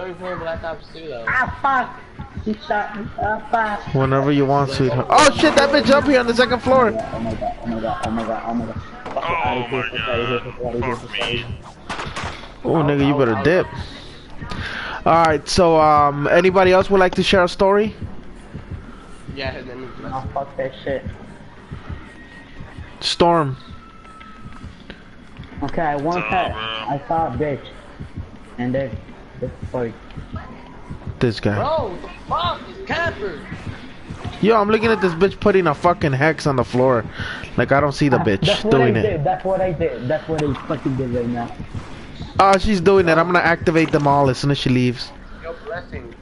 we playing Black Ops 2 though. Ah, fuck. He shot me. Ah, fuck. Whenever you want, sweetheart. Oh shit, that bitch up here on the second floor. Oh my god. Oh my god. Fuck me. Oh nigga, you better dip. Alright, so anybody else would like to share a story? Yeah, and then Oh, fuck that shit. Storm. Okay, one What's time up, bro? I saw a bitch. And then, this story. This guy. bro, what the fuck? It's Capper! Yo, I'm looking at this bitch putting a fucking hex on the floor. Like I don't see the bitch That's what doing I it. did. That's what I did. That's what I fucking did right now. Oh, she's doing it. I'm gonna activate them all as soon as she leaves. Yo, Blessing.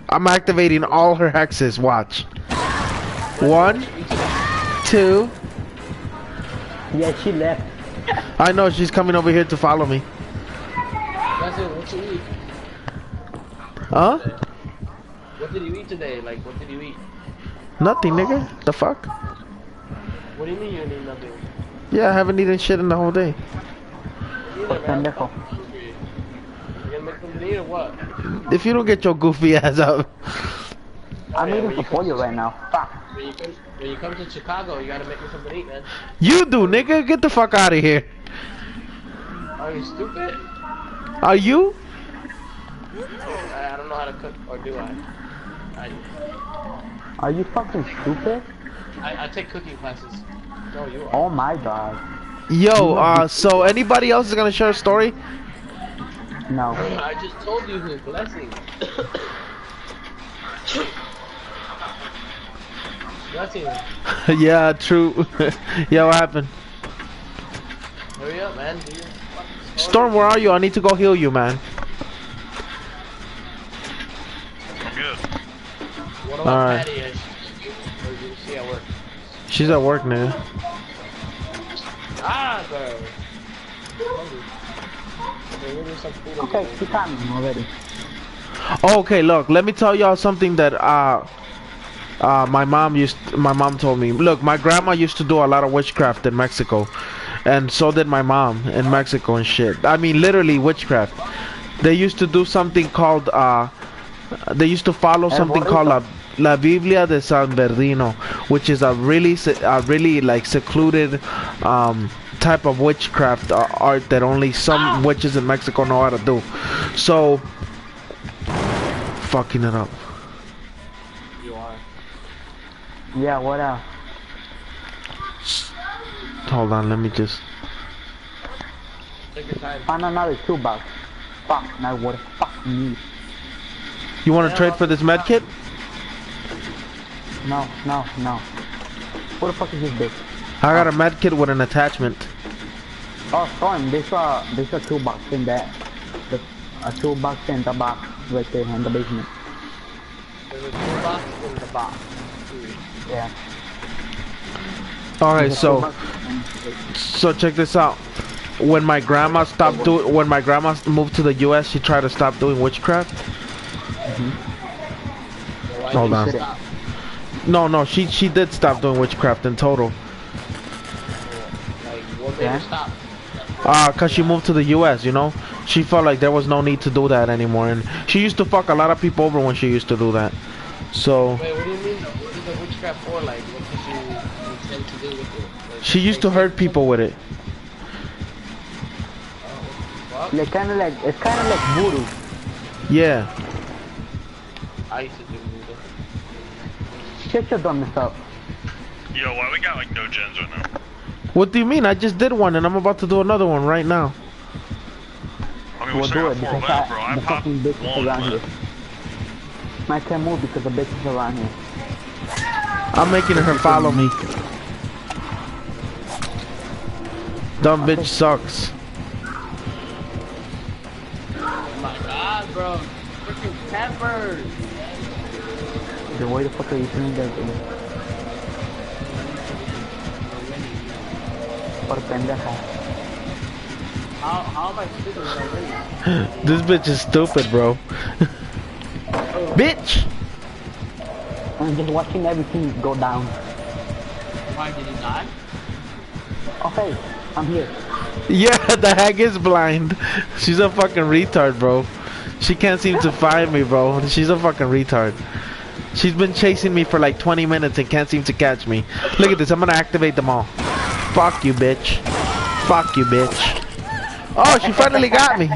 I'm activating all her hexes. Watch. 1, 2. Yeah, she left. I know she's coming over here to follow me. Blessing, what you eat? Huh? What did you eat today? Like, what did you eat? Nothing, nigga. The fuck? What do you mean you didn't eat nothing? Yeah, I haven't eaten shit in the whole day. Neither, man. Pendejo. I'm hungry. You gonna make something to eat or what? If you don't get your goofy ass out. I'm yeah, eating when you pollo right now. Fuck. When you come to Chicago, you gotta make me something to eat, man. You do, nigga. Get the fuck out of here. Are you stupid? Are you? I don't know how to cook, or do I? Are you fucking stupid? I take cooking classes. No, you are. Oh my god. Yo, so anybody else is gonna share a story? No. I just told you who, Blessing. Blessing, Yeah, true. Yeah, what happened? hurry up, man. Do your fucking story. Storm, where are you? I need to go heal you, man. I'm good. What about Alright. Patty? Or is she at work? She's at work, nigga. Ah, bro. Okay, we'll do some food over Okay, there. she coming already. Okay, look, let me tell y'all something that my mom told me. Look, my grandma used to do a lot of witchcraft in Mexico, and so did my mom in Mexico and shit. I mean, literally witchcraft. They used to do something called they used to follow something called La Biblia de San Bernardino, which is a really like secluded type of witchcraft art that only some witches in Mexico know how to do. So fucking it up. You are. Yeah, what else? Hold on, let me just. Take your time. Find another $2. Fuck, now what the fuck me? You want to trade for this med kit? No. What the fuck is this bitch? I got a med kit with an attachment. Oh, Storm, there's a $2 in that. A $2 in the box right there in the basement. There's a toolbox in the box. Yeah. All right, There's a so $2 so check this out. When my grandma moved to the U.S., she tried to stop doing witchcraft. Hold on. Stop. No, she did stop doing witchcraft in total. Like, what made Yeah. her stop? Cause she moved to the U.S., you know? She felt like there was no need to do that anymore, and she used to fuck a lot of people over when she used to do that. So, Wait, what do you mean? What is the witchcraft for? Like, what did you intend to do with it? Like, she used to hurt people with it. What? Like, it's kind of like voodoo. Yeah. I used to do voodoo. Shut your dumbness up. Yo, why we got like no gens right now? What do you mean? I just did one, and I'm about to do another one right now. I mean, We'll we still do got it 4 because left, bro. I the popped fucking bitch is one, around but here. I can't move because the bitch is around here. I'm making her follow me. Dumb bitch sucks. Oh my god, bro. Freaking peppers. The way the fuck are you doing that? por pendejo. How am I stupid when I win? This bitch is stupid, bro. Bitch! I'm just watching everything go down. Why did he die? Okay, I'm here. Yeah, the hag is blind. She's a fucking retard, bro. She can't seem to find me, bro. She's a fucking retard. She's been chasing me for like 20 minutes and can't seem to catch me. Look at this, I'm gonna activate them all. Fuck you, bitch. Fuck you, bitch. Oh, she finally got me.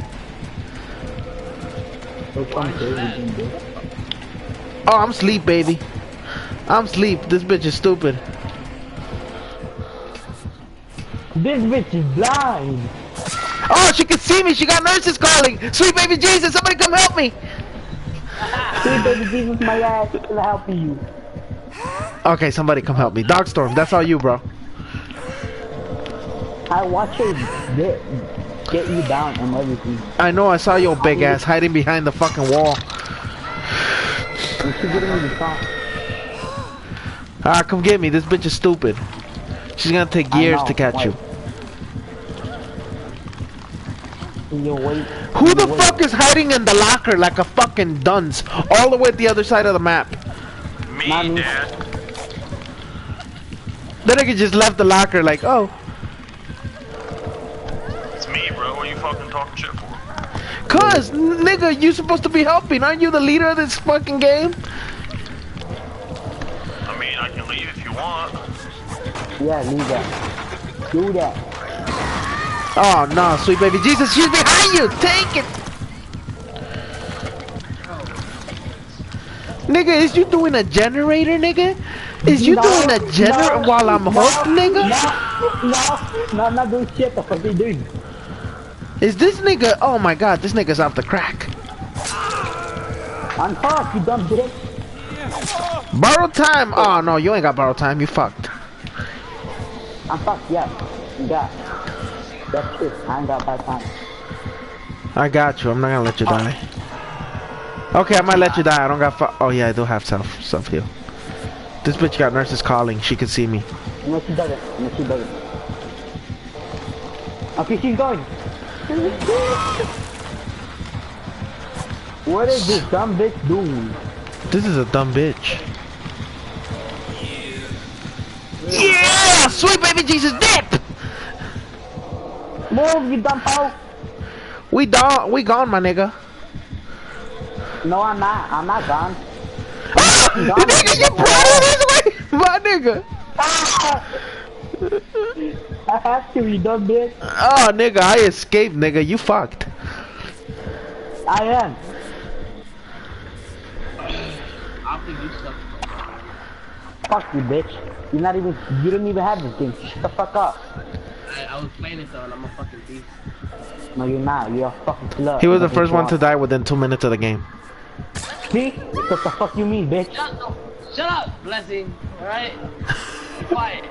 Oh, I'm asleep, baby. I'm asleep. This bitch is stupid. This bitch is blind. Oh, she can see me. She got nurses calling. Sweet baby Jesus, somebody come help me. Sweet baby Jesus, my ass is helping you. Okay, somebody come help me. Dogstorm, that's all you, bro. I watch her get you down and everything. I know, I saw your big ass hiding behind the fucking wall. And she getting me the top. Ah, come get me. This bitch is stupid. She's gonna take years to catch you. Who the fuck is hiding in the locker like a fucking dunce all the way at the other side of the map? Me, Dad. That nigga just left the locker like, oh. It's me, bro. What are you fucking talking shit for? Cuz, nigga, you supposed to be helping. Aren't you the leader of this fucking game? I mean, I can leave if you want. Yeah, leave that. Do that. Oh no, sweet baby Jesus, she's behind you! Take it! Nigga, is you doing a generator, nigga? Is you doing a generator while I'm hooked, nigga? No, I'm not doing shit. The fuck are you doing? Is this nigga? Oh my god, this nigga's off the crack. I'm fucked, you dumb bitch. Borrow time? Oh no, you ain't got borrow time, you fucked. I'm fucked, yeah. You got. That's it. I ain't got bad time. I got you, I'm not gonna let you die. Okay, I might let you die, I don't got oh yeah, I do have self heal. This bitch got nurses calling, she can see me. No, she doesn't. No, she doesn't. Okay, she's going. What is this dumb bitch doing? This is a dumb bitch. Yeah! Sweet baby Jesus dip! Move, you dumb hoe! We gone, my nigga. No, I'm not. I'm not gone. Ah! Nigga, you brought this way! My nigga! I have to, you dumb bitch. Oh, nigga, I escaped, nigga. You fucked. I am. I think you suck. Fuck you, bitch. You're not even. You don't even have this thing. Shut the fuck up. I was playing it though, and I'm a fucking thief. No, you're not. You're a fucking slut. He was the first one to die within 2 minutes of the game. See? What the fuck you mean, bitch? Shut up, Blessing. All right. Be quiet.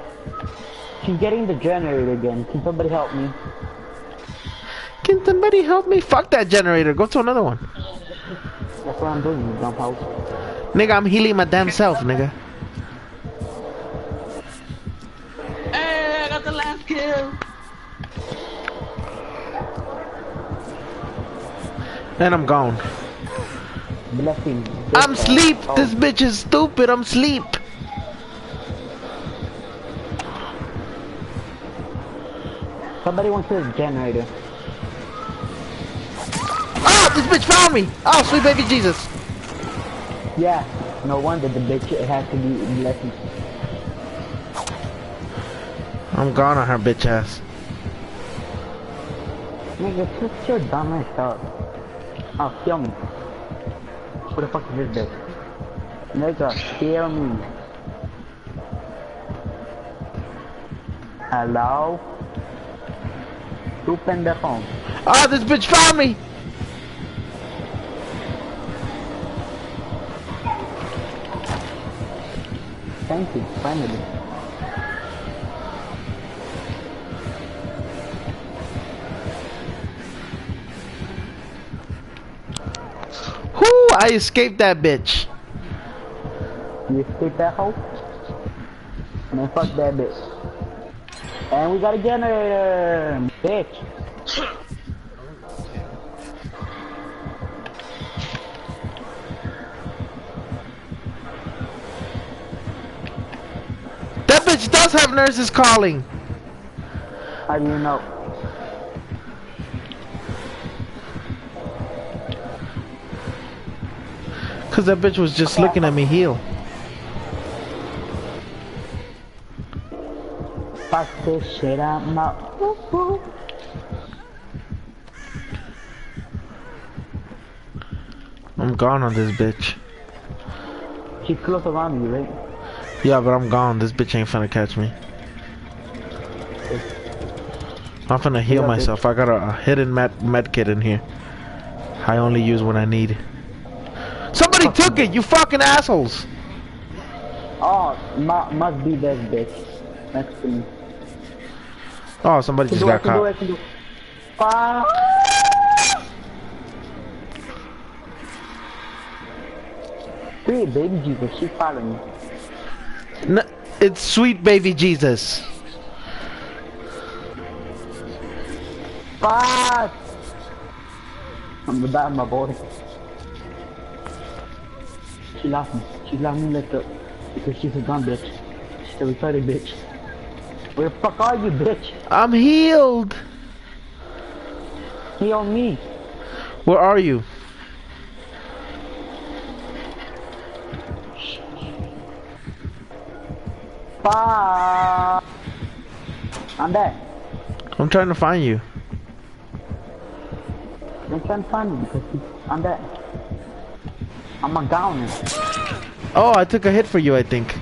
She's getting the generator again. Can somebody help me? Can somebody help me? Fuck that generator. Go to another one. That's what I'm doing, you dumb hoe. Nigga, I'm healing my damn self, nigga. Hey, I got the last kill. And I'm gone. Blessing. I'm sleep. This bitch is stupid. I'm sleep. Somebody wants a generator. Oh, this bitch found me. Oh, sweet baby Jesus. Yeah. No wonder the bitch it has to be Blessing. I'm gone on her bitch ass. Nigga, shut your dumb ass up. Oh, kill me. Who the fuck is this bitch? Nigga, kill me. Hello? Tu pendejo. Oh, this bitch found me. Thank you, finally. Whoo, I escaped that bitch. You escape that hoe? Man, fuck that bitch. And we got a generator, bitch. That bitch does have nurses calling. How do you know? Cause that bitch was just looking at me heal. Fuck this shit out my. I'm gone on this bitch. She's close around you, right? Yeah, but I'm gone. This bitch ain't finna catch me. I'm finna heal Yeah, myself. I got a hidden med kit in here. I only use when I need. Somebody took it, you fucking assholes! Oh, must be this bitch. Next to me. Oh, somebody just got caught. I can do. Fuck! Sweet baby Jesus, she's following me. It's sweet baby Jesus. Fuck! I'm the bad my boy. She lost me. She lost me like a, because she's a gun bitch. She's a retarded bitch. Where the fuck are you, bitch? I'm healed. Heal me. Where are you? Fuck! I'm dead. I'm trying to find you. I'm trying to find you because I'm dead. I'm a gowner. Oh, I took a hit for you, I think.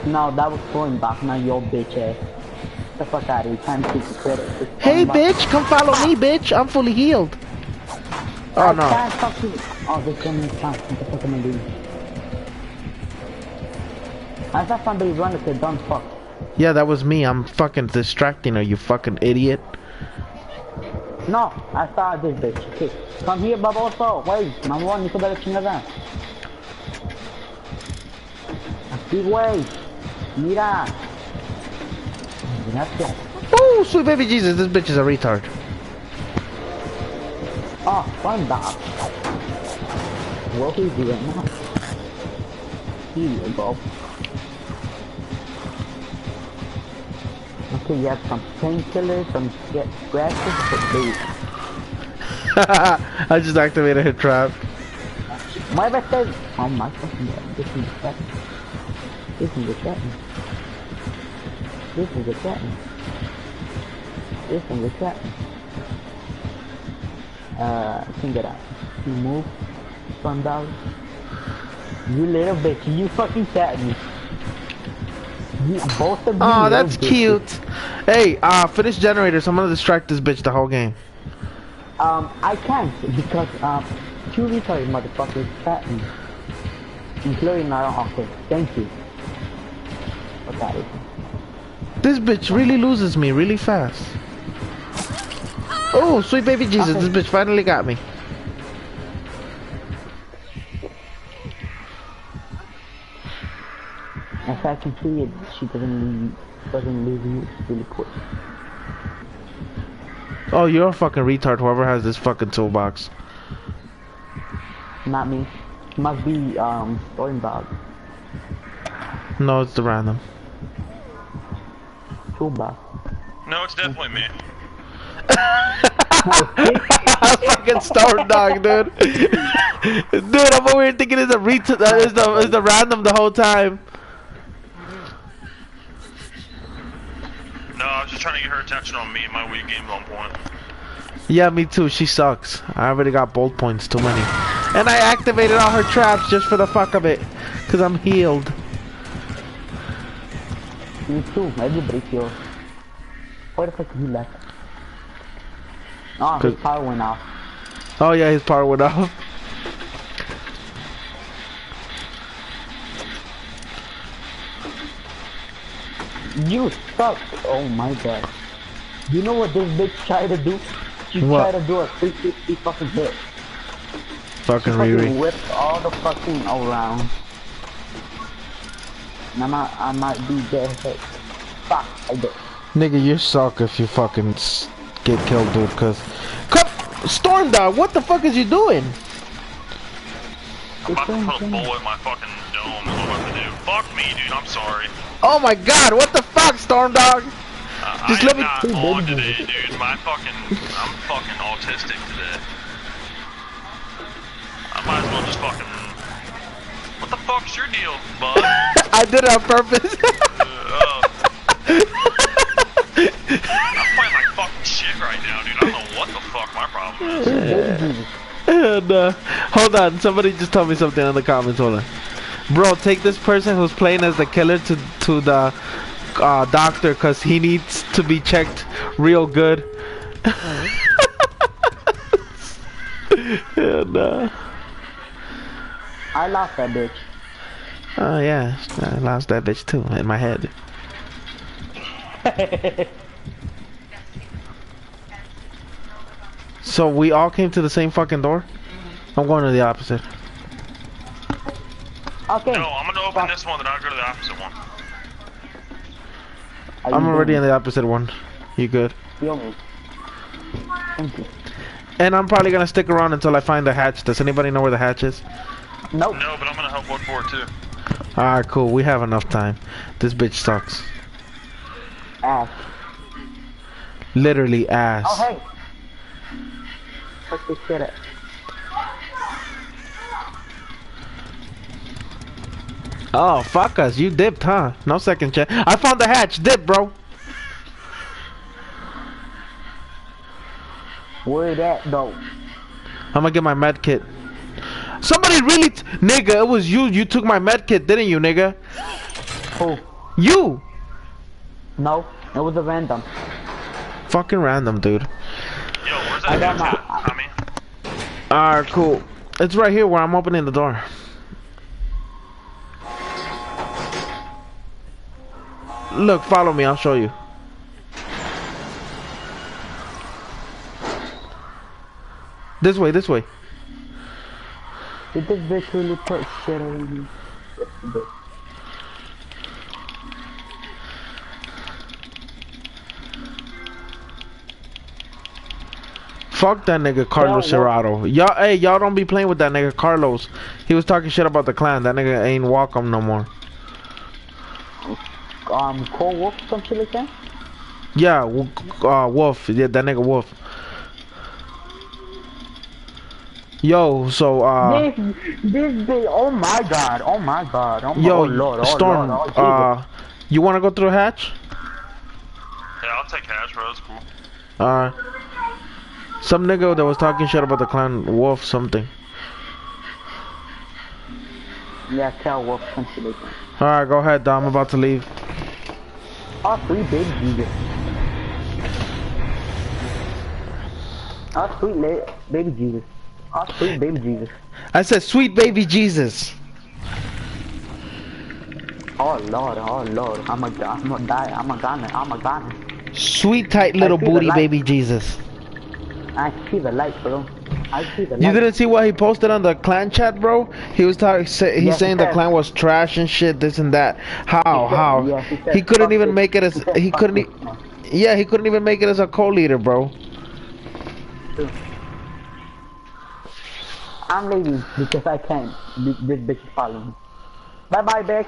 No, that was going back, not your bitch ass. Get the fuck out of here, time to take the credit. Hey, bitch, come follow me, bitch. I'm fully healed. Oh, I no. can't fuck you. Oh, this one is fine. What the fuck am I doing? I saw somebody run and said, don't fuck. Yeah, that was me. I'm fucking distracting her, you fucking idiot. No, I saw this bitch. Okay, come here, baboso. Wait, mamón, hijo de la chingada. Aquí, güey. Mira. Gracias. Oh, sweet baby Jesus, this bitch is a retard. Oh, fun dog. What is he right now? Here you go. Okay, you have some painkillers, some scratches, but dude. I just activated her trap. Muévete. Oh my fucking god. This is the threat. This is the threat. This is the threat. This is the threat. Can get out. You move. Sun dog. You little bitch. You fucking cat me. You, both of you. Oh, that's bitches. cute. Hey, finish generators. I'm gonna distract this bitch the whole game. I can't because two retarded motherfuckers fat me. Including my own uncle. Thank you. Okay. This bitch really loses me really fast. Oh, sweet baby Jesus, Okay. this bitch finally got me. As I can see it, she doesn't leave you really quick. Oh, you're a fucking retard, whoever has this fucking toolbox. Not me. Must be Storm Dog. No, it's the random. Toolbox. No, it's definitely me. Fucking Storm Dog, dude. Dude, I'm over here thinking it's a is the random the whole time. No, I was just trying to get her attention on me and my weak game's on point. Yeah, me too. She sucks. I already got bolt points, too many. And I activated all her traps just for the fuck of it. Cause I'm healed. Me too. Everybody feels. Where the fuck he left? Oh, his power went off. Oh yeah, his power went off. You suck! Oh my god. You know what this bitch tried to do? She What? tried to do a 360 fucking hit. Fucking She Riri. fucking whipped all the fucking around. And I might be dead. Fuck, I did. Nigga, you suck if you fucking get killed, dude. Cause, Storm Dog, what the fuck is you doing? I'm about to put a bullet in my fucking dome. Is what I'm about to do. Fuck me, dude. I'm sorry. Oh my God, what the fuck, Storm Dog? Just let me. I am not on today, dude. I'm fucking autistic today. I might as well just fucking. What the fuck's your deal, bud? I did it on purpose. I'm playing like fucking shit right now, dude. I don't know what the fuck my problem is. And, hold on, somebody just told me something in the comments. Hold on, bro. Take this person who's playing as the killer to the doctor, cause he needs to be checked real good. And, I lost that bitch. oh yeah, I lost that bitch too in my head. So we all came to the same fucking door? I'm going to the opposite. Okay. No, I'm gonna open this one, then I'll go to the opposite one. I'm already in the opposite one. You good? Thank you. And I'm probably gonna stick around until I find the hatch. Does anybody know where the hatch is? Nope. No, but I'm gonna help look for it too. Alright, cool. We have enough time. This bitch sucks. Ass. Literally ass. Oh, hey. Fuck this shit up. Oh, fuck us. You dipped, huh? No second chance. I found the hatch. Dip, bro. Where that though? I'm gonna get my med kit. Somebody really nigga, it was you. You took my med kit, didn't you, nigga? Who? You! No, it was a random. Fucking random, dude. Yo, where's I that got dude, Tommy? Alright, cool. It's right here where I'm opening the door. Look, follow me, I'll show you. This way, this way. Did this bitch really put shit on me? Fuck that nigga Carlos Serrato. Y'all, hey, y'all don't be playing with that nigga Carlos. He was talking shit about the clan. That nigga ain't welcome no more. Cole Wolf, some shit like that? Yeah, Wolf. Yeah, that nigga Wolf. Yo, so, This bitch, oh my god, oh my god, oh my yo, oh Lord, oh Storm, Lord, oh you wanna go through a hatch? Yeah, I'll take hash, bro. That's cool. Some nigga that was talking shit about the clan Wolf something. Yeah, tell Wolf, some shit like that. Alright, go ahead, Dom. I'm about to leave. Oh, sweet baby Jesus. Oh, sweet baby Jesus. Oh, sweet baby Jesus. I said, sweet baby Jesus. Oh Lord, I'm a die, I'm a gunner. Sweet tight little booty baby Jesus. I see the light, bro. I see the light. You didn't see what he posted on the clan chat, bro? He was talking. He's saying the clan was trash and shit, this and that. How? Yeah, he couldn't even make it as he couldn't. Yeah, he couldn't even make it as a co-leader, bro. I'm leaving because I can't. This bitch is following me. Bye bye, bitch.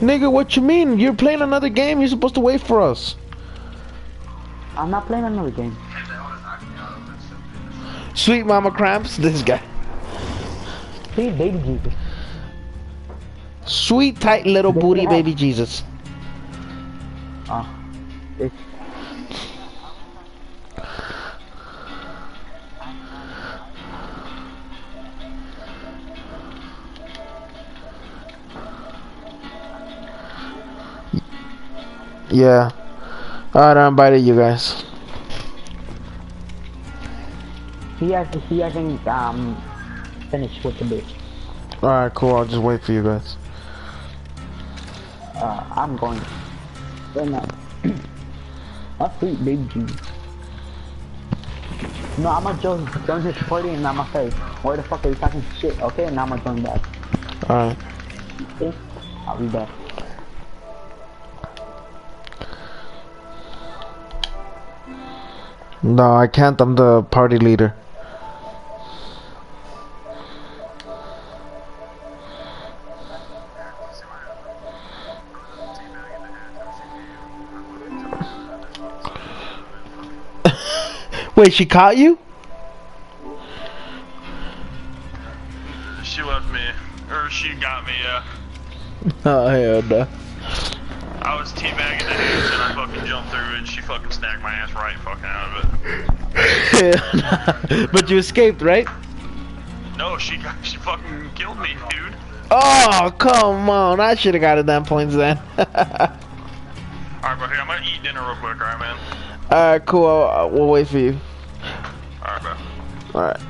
Nigga, what you mean? You're playing another game. You're supposed to wait for us. I'm not playing another game. Sweet mama cramps. This guy. Sweet baby Jesus. Sweet tight little booty baby Jesus. It's Yeah. Alright, I invited you guys. he hasn't finished with the bitch. Alright, cool. I'll just wait for you guys. I'm going right now. Oh, sweet baby Jesus. No, I'm gonna join his party and I'm gonna say, why the fuck are you talking shit? Okay, and I'm gonna join back. Alright. Okay? I'll be back. No, I can't. I'm the party leader. Wait, she caught you? She left me, or she got me. Yeah. Oh hell no. I was teabagging the hens and I fucking jumped through and she fucking snagged my ass right fucking out of it. But you escaped, right? No, she fucking killed me, dude. Oh, come on. I should have got it damn points then. Alright, bro, here, I'm gonna eat dinner real quick, alright, man? Alright, cool. We'll wait for you. Alright, bro. Alright.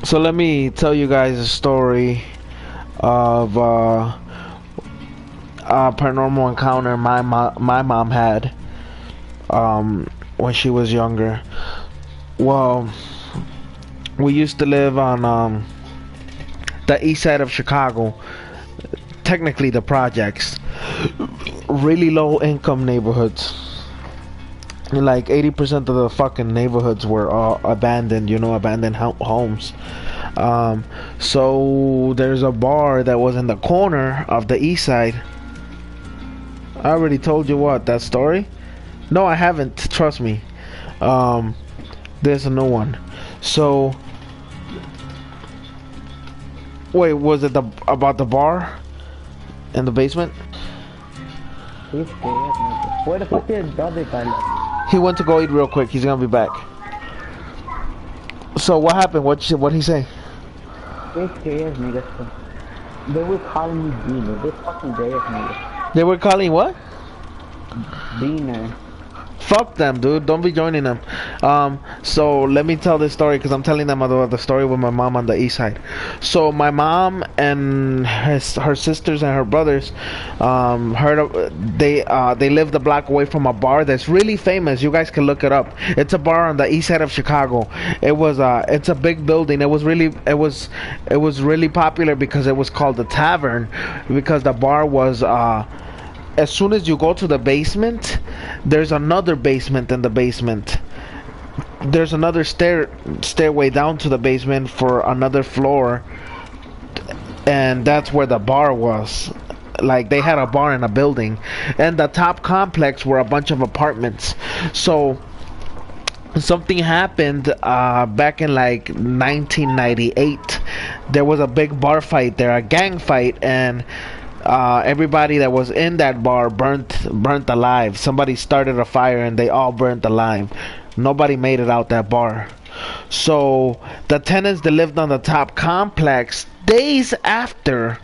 So let me tell you guys a story of a paranormal encounter my mom had when she was younger. Well, we used to live on the east side of Chicago, technically the projects, really low income neighborhoods. Like 80% of the fucking neighborhoods were all abandoned, you know, abandoned homes. So there's a bar that was in the corner of the east side. I already told you what, that story? No, I haven't, trust me. There's a new one. So wait, was it about the bar in the basement? He's scared, nigga. Where the fuck is Bobby guy? He went to go eat real quick. He's gonna be back. So what happened? What'd he say? They scared, nigga. They were calling me Beaner. They fucking scared, nigga. They were calling what? Beaner. Fuck them, dude. Don't be joining them. So let me tell this story because I'm telling them about the story with my mom on the east side. So my mom and her sisters and her brothers they lived a block away from a bar that's really famous. You guys can look it up. It's a bar on the east side of Chicago. It's a big building. It was really popular because it was called the Tavern, because the bar was as soon as you go to the basement, there's another basement in the basement. There's another stairway down to the basement for another floor, and that's where the bar was. Like, they had a bar in a building, and the top complex were a bunch of apartments. So something happened back in like 1998. There was a big bar fight there, a gang fight, and everybody that was in that bar burnt alive. Somebody started a fire and they all burnt alive. Nobody made it out that bar. So the tenants that lived on the top complex, days after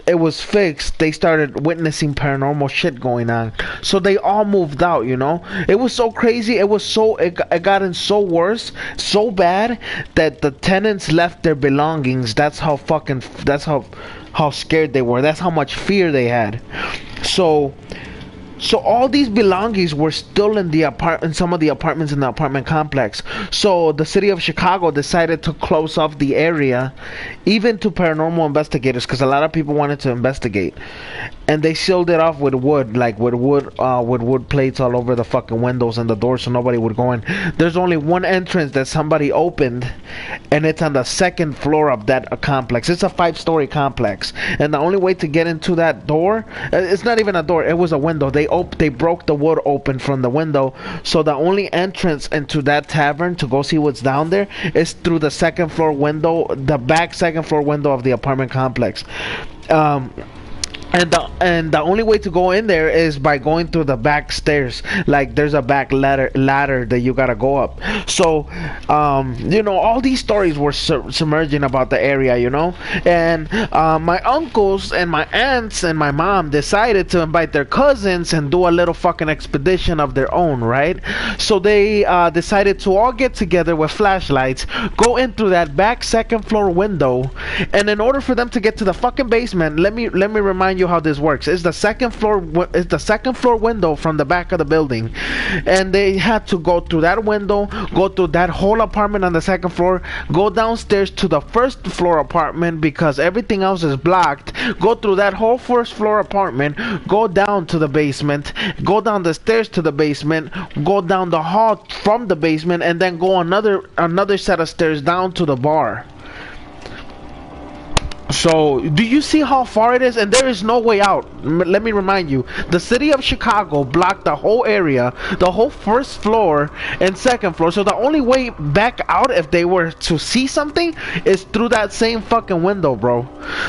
it was fixed, they started witnessing paranormal shit going on. So they all moved out, you know. It was so crazy. It gotten so worse, so bad that the tenants left their belongings. That's how scared they were. That's how much fear they had. So all these belongings were still in some of the apartments in the apartment complex. So the city of Chicago decided to close off the area, even to paranormal investigators, because a lot of people wanted to investigate, and they sealed it off with wood, with wood plates all over the fucking windows and the doors, so nobody would go in. There's only one entrance that somebody opened, and it's on the second floor of that complex. It's a 5-story complex, and the only way to get into that door, it's not even a door, it was a window. They broke the wood open from the window, so the only entrance into that tavern to go see what's down there is through the second floor window, the back second floor window of the apartment complex. And the only way to go in there is by going through the back stairs. Like, there's a back ladder that you gotta go up. So you know, all these stories were submerging about the area, you know. And my uncles and my aunts and my mom decided to invite their cousins and do a little fucking expedition of their own, right? So they decided to all get together with flashlights, go in through that back second floor window, and in order for them to get to the fucking basement, let me remind remind you how this works. It's the second floor. It's the second floor window from the back of the building, and they had to go through that window, go through that whole apartment on the second floor, go downstairs to the first floor apartment because everything else is blocked. Go through that whole first floor apartment, go down to the basement, go down the stairs to the basement, go down the hall from the basement, and then go another set of stairs down to the bar. So, do you see how far it is? And there is no way out. Let me remind you, the city of Chicago blocked the whole area, the whole first floor and second floor. So the only way back out, if they were to see something, is through that same fucking window, bro.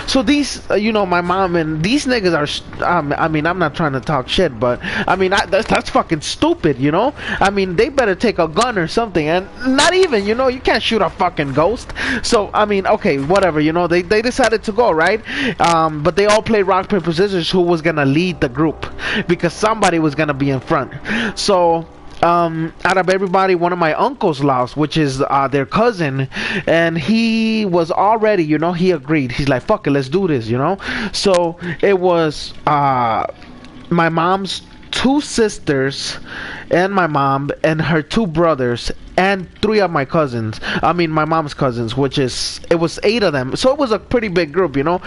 So these, you know, my mom and these niggas are, I mean, I'm not trying to talk shit, but I mean, that's fucking stupid, you know? I mean, they better take a gun or something, and not even, you know, you can't shoot a fucking ghost. So, I mean, okay, whatever, you know, they decided to go, right? But they all played rock, paper, scissors who was gonna lead the group, because somebody was gonna be in front. So out of everybody, one of my uncles lost, which is their cousin, and he was already, you know, he agreed. He's like, fuck it, let's do this, you know? So it was my mom's two sisters and my mom and her two brothers and three of my cousins. I mean, my mom's cousins, it was 8 of them. So it was a pretty big group, you know.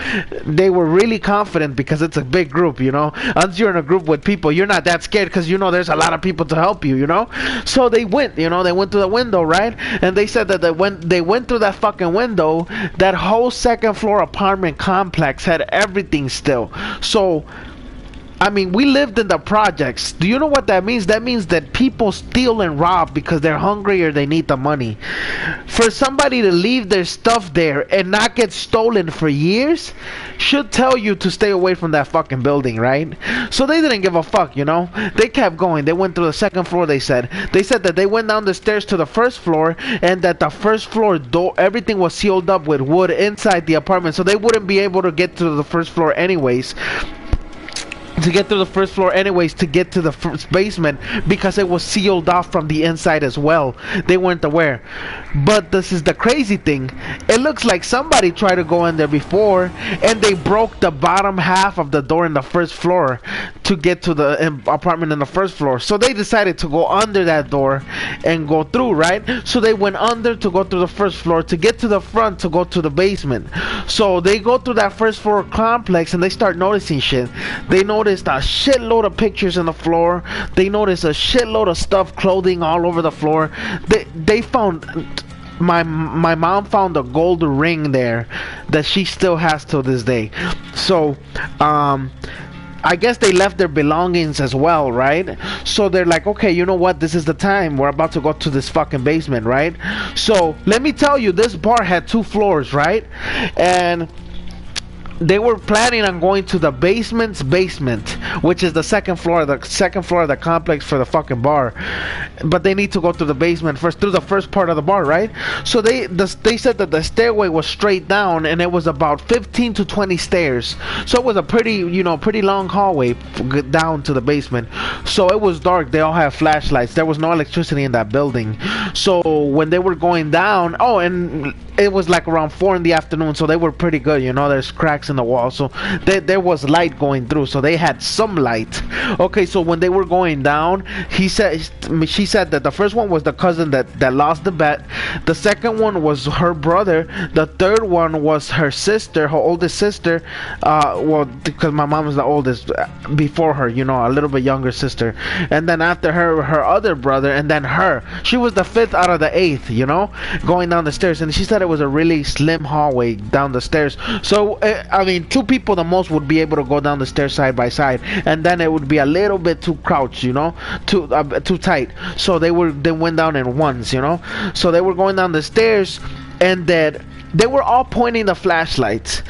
They were really confident because it's a big group, you know. Once you're in a group with people, you're not that scared because you know there's a lot of people to help you, you know. So they went, you know, they went through the window, right? And they said that when they went through that fucking window, that whole second floor apartment complex had everything still. So I mean, we lived in the projects. Do you know what that means? That means that people steal and rob because they're hungry or they need the money. For somebody to leave their stuff there and not get stolen for years should tell you to stay away from that fucking building, right? So they didn't give a fuck, you know? They kept going. They went through the second floor, they said. They said that they went down the stairs to the first floor and that the first floor door, everything was sealed up with wood inside the apartment, so they wouldn't be able to get to the first floor anyways. To get to the first floor anyways, to get to the first basement, because it was sealed off from the inside as well. They weren't aware. But this is the crazy thing. It looks like somebody tried to go in there before and they broke the bottom half of the door in the first floor to get to the apartment in the first floor. So they decided to go under that door and go through, right? So they went under to go through the first floor to get to the front to go to the basement. So they go through that first floor complex and they start noticing shit. They noticed a shitload of pictures on the floor. They noticed a shitload of stuff, clothing all over the floor. They found, my mom found a gold ring there that she still has till this day. So I guess they left their belongings as well, right? So they're like, okay, you know what? This is the time. We're about to go to this fucking basement, right? So let me tell you, this bar had 2 floors, right? And they were planning on going to the basement's basement, which is the second floor of the complex for the fucking bar. But they need to go through the basement first, through the first part of the bar, right? So they said that the stairway was straight down and it was about 15 to 20 stairs. So it was a pretty long hallway down to the basement. So it was dark. They all had flashlights. There was no electricity in that building. So when they were going down, oh, and it was like around 4 in the afternoon, so they were pretty good, you know. There's cracks in the wall, so there was light going through, so they had some light. Okay, so when they were going down, she said that the first one was the cousin that lost the bet, the second one was her brother, the third one was her sister, her oldest sister, well, because my mom was the oldest before her, you know, a little bit younger sister, and then after her other brother, and then her. She was the 5th out of the 8th, you know, going down the stairs. And she said it was a really slim hallway down the stairs. So I mean, 2 people the most would be able to go down the stairs side by side, and then it would be a little bit too crouched, you know, too tight. So they went down in ones, you know. So they were going down the stairs, and that they were all pointing the flashlights.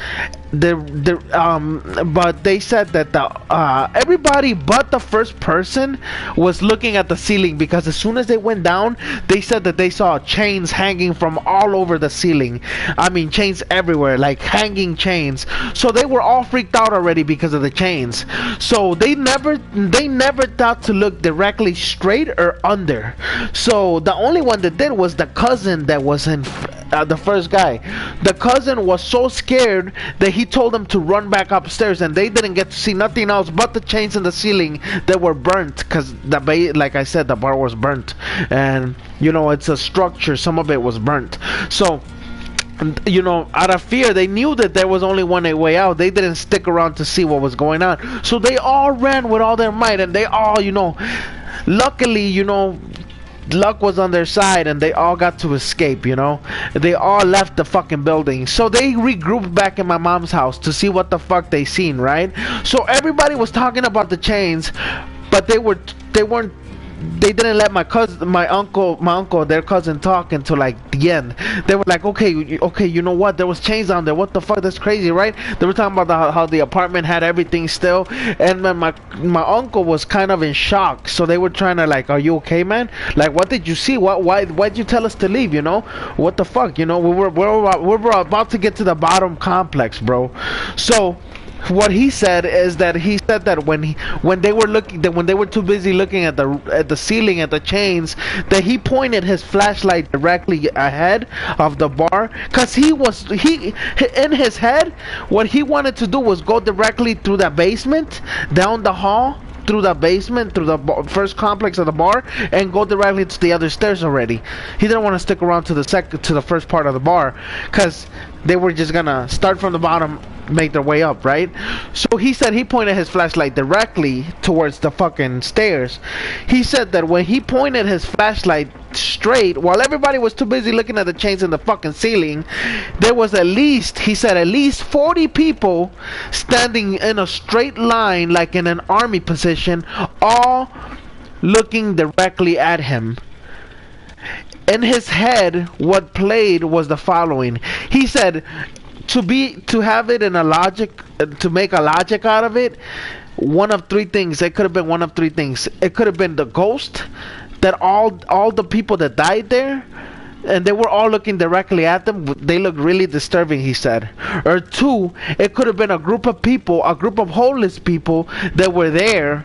But they said that everybody but the first person was looking at the ceiling, because as soon as they went down, they said that they saw chains hanging from all over the ceiling. I mean, chains everywhere, like hanging chains. So they were all freaked out already because of the chains. So they never thought to look directly straight or under. So the only one that did was the cousin that was in the first guy. The cousin was so scared that he he told them to run back upstairs, and they didn't get to see nothing else but the chains in the ceiling that were burnt, because like I said, the bar was burnt, and you know, it's a structure, some of it was burnt. So you know, out of fear, they knew that there was only one way out. They didn't stick around to see what was going on, so they all ran with all their might, and they all, you know, luckily, you know, luck was on their side, and they all got to escape. You know, they all left the fucking building, so they regrouped back in my mom's house to see what the fuck they seen, right? So everybody was talking about the chains, but they didn't let my uncle, their cousin, talk until like the end. They were like, okay, you know what? There was chains on there. What the fuck? That's crazy, right? They were talking about how the apartment had everything still, and then my uncle was kind of in shock. So they were trying to like, are you okay, man? Like, what did you see? Why'd you tell us to leave? You know, what the fuck? You know, we're about to get to the bottom complex, bro. So what he said is that he said that when they were too busy looking at the ceiling, at the chains, that he pointed his flashlight directly ahead of the bar, because he in his head, what he wanted to do was go directly through that basement, down the hall, through the basement, through the first complex of the bar, and go directly to the other stairs already. He didn't want to stick around to the first part of the bar, because they were just gonna start from the bottom, make their way up, right? So he said he pointed his flashlight directly towards the fucking stairs. He said that when he pointed his flashlight straight, while everybody was too busy looking at the chains in the fucking ceiling, there was at least 40 people standing in a straight line, like in an army position, all looking directly at him. In his head, what played was the following. He said, to have it in a logic, to make a logic out of it, one of three things. It could have been one of three things. It could have been the ghost, that all the people that died there, and they were all looking directly at them. They looked really disturbing, he said. Or two, it could have been a group of people, a group of homeless people that were there,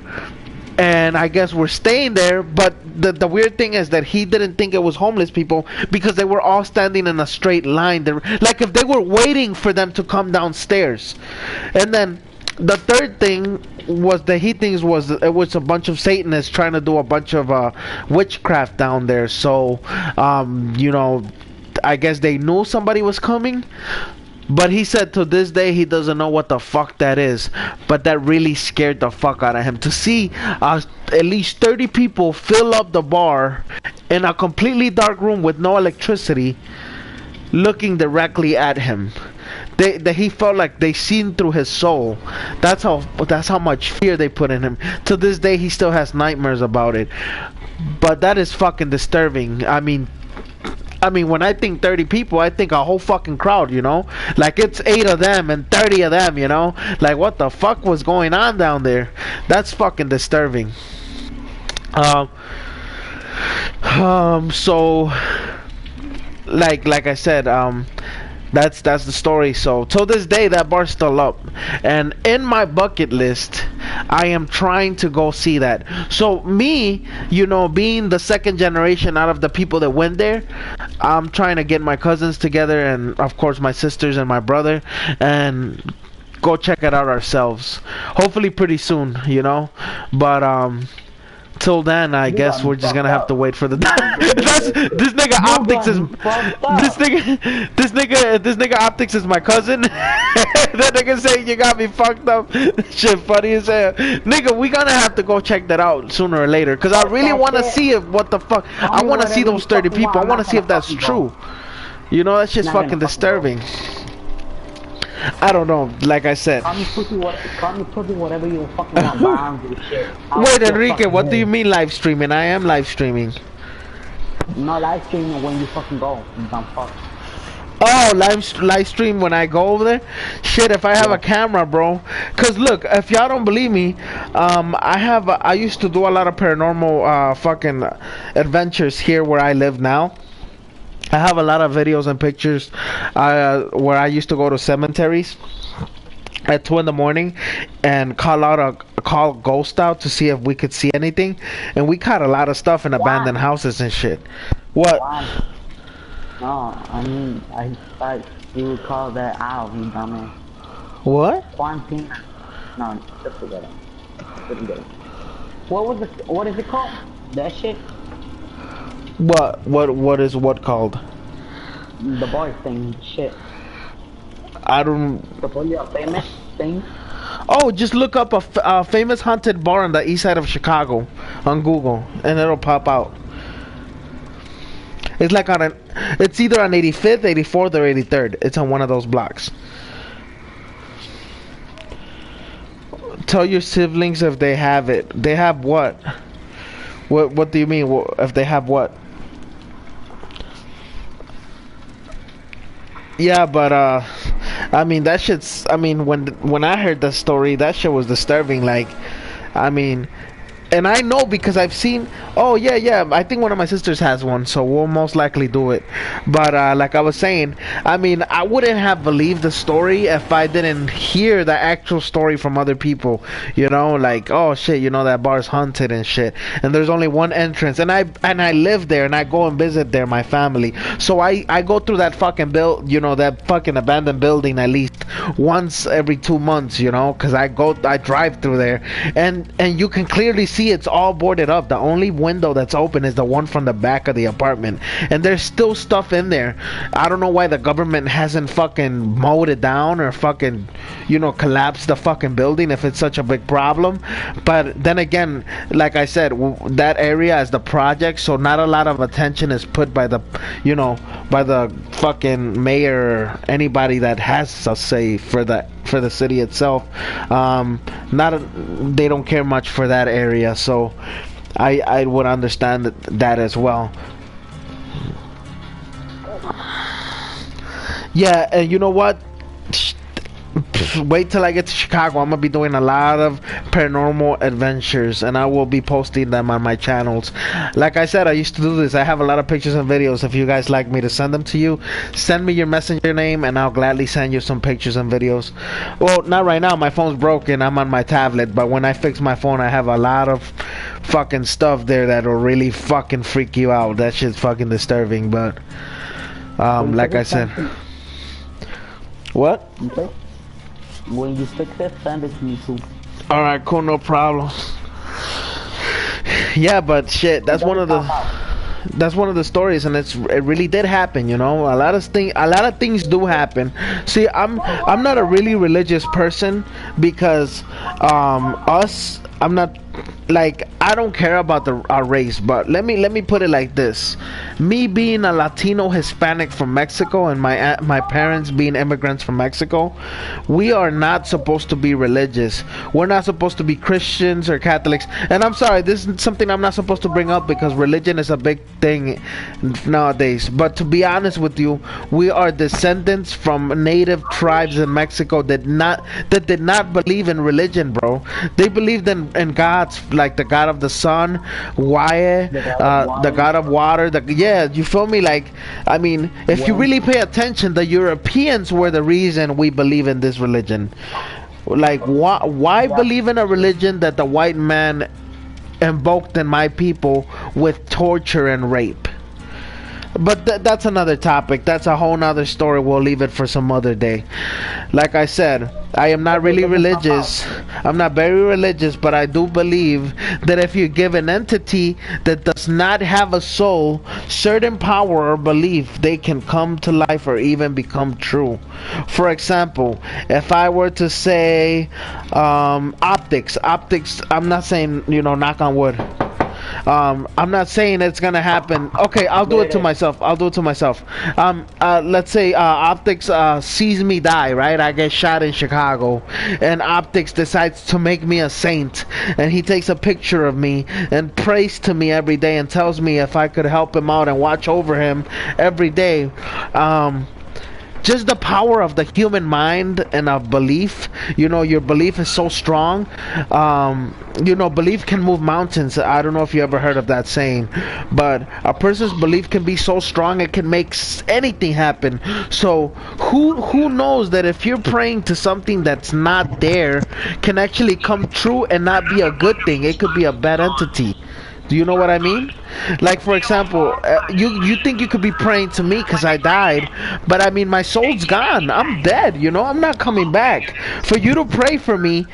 and I guess we're staying there. But the weird thing is that he didn't think it was homeless people, because they were all standing in a straight line. Like if they were waiting for them to come downstairs. And then the third thing was that he thinks it was a bunch of Satanists trying to do a bunch of witchcraft down there. So you know, I guess they knew somebody was coming. But he said to this day he doesn't know what the fuck that is. But that really scared the fuck out of him. To see at least 30 people fill up the bar in a completely dark room with no electricity, looking directly at him. That he felt like they seen through his soul. That's how much fear they put in him. To this day he still has nightmares about it. But that is fucking disturbing. I mean, when I think 30 people, I think a whole fucking crowd, you know? Like, it's 8 of them and 30 of them, you know? Like, what the fuck was going on down there? That's fucking disturbing. So, like I said, that's the story. So till this day that bar's still up, and in my bucket list I am trying to go see that. So me, you know, being the second generation out of the people that went there, I'm trying to get my cousins together, and of course my sisters and my brother, and go check it out ourselves, hopefully pretty soon, you know. But till then, I guess we're just gonna have to wait for the. This nigga Optics is this nigga Optics is my cousin. That nigga saying you got me fucked up. Shit funny as hell. Nigga, we gonna have to go check that out sooner or later, cause I really wanna see if what the fuck. I wanna see those 30 people. I wanna see if that's true. You know, that shit's fucking disturbing. I don't know, like I said. Call me pussy, whatever you fucking want, but I don't give a shit. Wait, Enrique, what do you mean live streaming? I am live streaming. No, live streaming when you fucking go, you dumb fuck. Oh, live stream when I go over there? Shit, if I have a camera, bro. Cause look, if y'all don't believe me, I used to do a lot of paranormal fucking adventures here where I live now. I have a lot of videos and pictures where I used to go to cemeteries at 2 in the morning and call ghost out to see if we could see anything, and we caught a lot of stuff in abandoned houses and shit. What? No, I mean, I thought you would call that out, you dumbass. What? Quarantine. No, just forget it. Didn't get it. What is it called? That shit? What is what called? The bar thing, shit. I don't. The polio famous thing? Oh, just look up a famous haunted bar on the east side of Chicago on Google, and it'll pop out. It's like it's either on 85th, 84th, or 83rd. It's on one of those blocks. Tell your siblings if they have it. They have what? What do you mean? If they have what? Yeah, but I mean that shit's. I mean when I heard the story, that shit was disturbing. Like, I mean. And I know because I've seen. Oh yeah. I think one of my sisters has one, so we'll most likely do it. But like I was saying, I mean, I wouldn't have believed the story if I didn't hear the actual story from other people. You know, like, oh shit, you know that bar's haunted and shit. And there's only one entrance, and I live there, and I go and visit there, my family. So I go through that fucking that fucking abandoned building at least once every 2 months. You know, because I drive through there, and you can clearly see it's all boarded up. The only window that's open is the one from the back of the apartment, and there's still stuff in there. I don't know why the government hasn't fucking mowed it down or fucking collapsed the fucking building if it's such a big problem. But then again, like I said, that area is the project, so not a lot of attention is put by the by the fucking mayor or anybody that has a say for the city itself. They don't care much for that area, so I would understand that as well. Yeah, and you know what? Wait till I get to Chicago. I'm gonna be doing a lot of paranormal adventures, and I will be posting them on my channels. Like I said, I used to do this. I have a lot of pictures and videos. If you guys like me to send them to you, send me your messenger name and I'll gladly send you some pictures and videos. Well, not right now, my phone's broken. I'm on my tablet, but when I fix my phone, I have a lot of fucking stuff there that'll really fucking freak you out. That shit's fucking disturbing. But like I said, what? Okay. When you fix it, send it to me too. Alright, cool, no problem. Yeah, but shit, that's one of the stories, and it really did happen, A lot of things do happen. See, I'm not a really religious person because I'm not, like, I don't care about our race, but let me put it like this. Me being a Latino Hispanic from Mexico, and my parents being immigrants from Mexico, we are not supposed to be religious. We're not supposed to be Christians or Catholics. And I'm sorry, this is something I'm not supposed to bring up because religion is a big thing nowadays. But to be honest with you, we are descendants from native tribes in Mexico that did not believe in religion, bro. They believed in gods, like the god of the sun, Waye, the god of water. You feel me? Like, I mean, if you really pay attention, the Europeans were the reason we believe in this religion. Like, why believe in a religion that the white man invoked in my people with torture and rape? But that's another topic. That's a whole nother story. We'll leave it for some other day. Like I said, I am not really religious. I'm not very religious, but I do believe that if you give an entity that does not have a soul certain power or belief, they can come to life or even become true. For example, if I were to say optics, I'm not saying, knock on wood. I'm not saying it's gonna happen. Okay, I'll do it to myself. Let's say Optics sees me die, right? I get shot in Chicago, and Optics decides to make me a saint, and he takes a picture of me and prays to me every day and tells me if I could help him out and watch over him every day. Just the power of the human mind and of belief. Your belief is so strong. Belief can move mountains. I don't know if you ever heard of that saying, but a person's belief can be so strong it can make anything happen. So who knows that if you're praying to something that's not there, can actually come true and not be a good thing. It could be a bad entity. Do you know what I mean? Like, for example, you think you could be praying to me because I died, but I mean, my soul's gone. I'm dead, you know? I'm not coming back. For you to pray for me,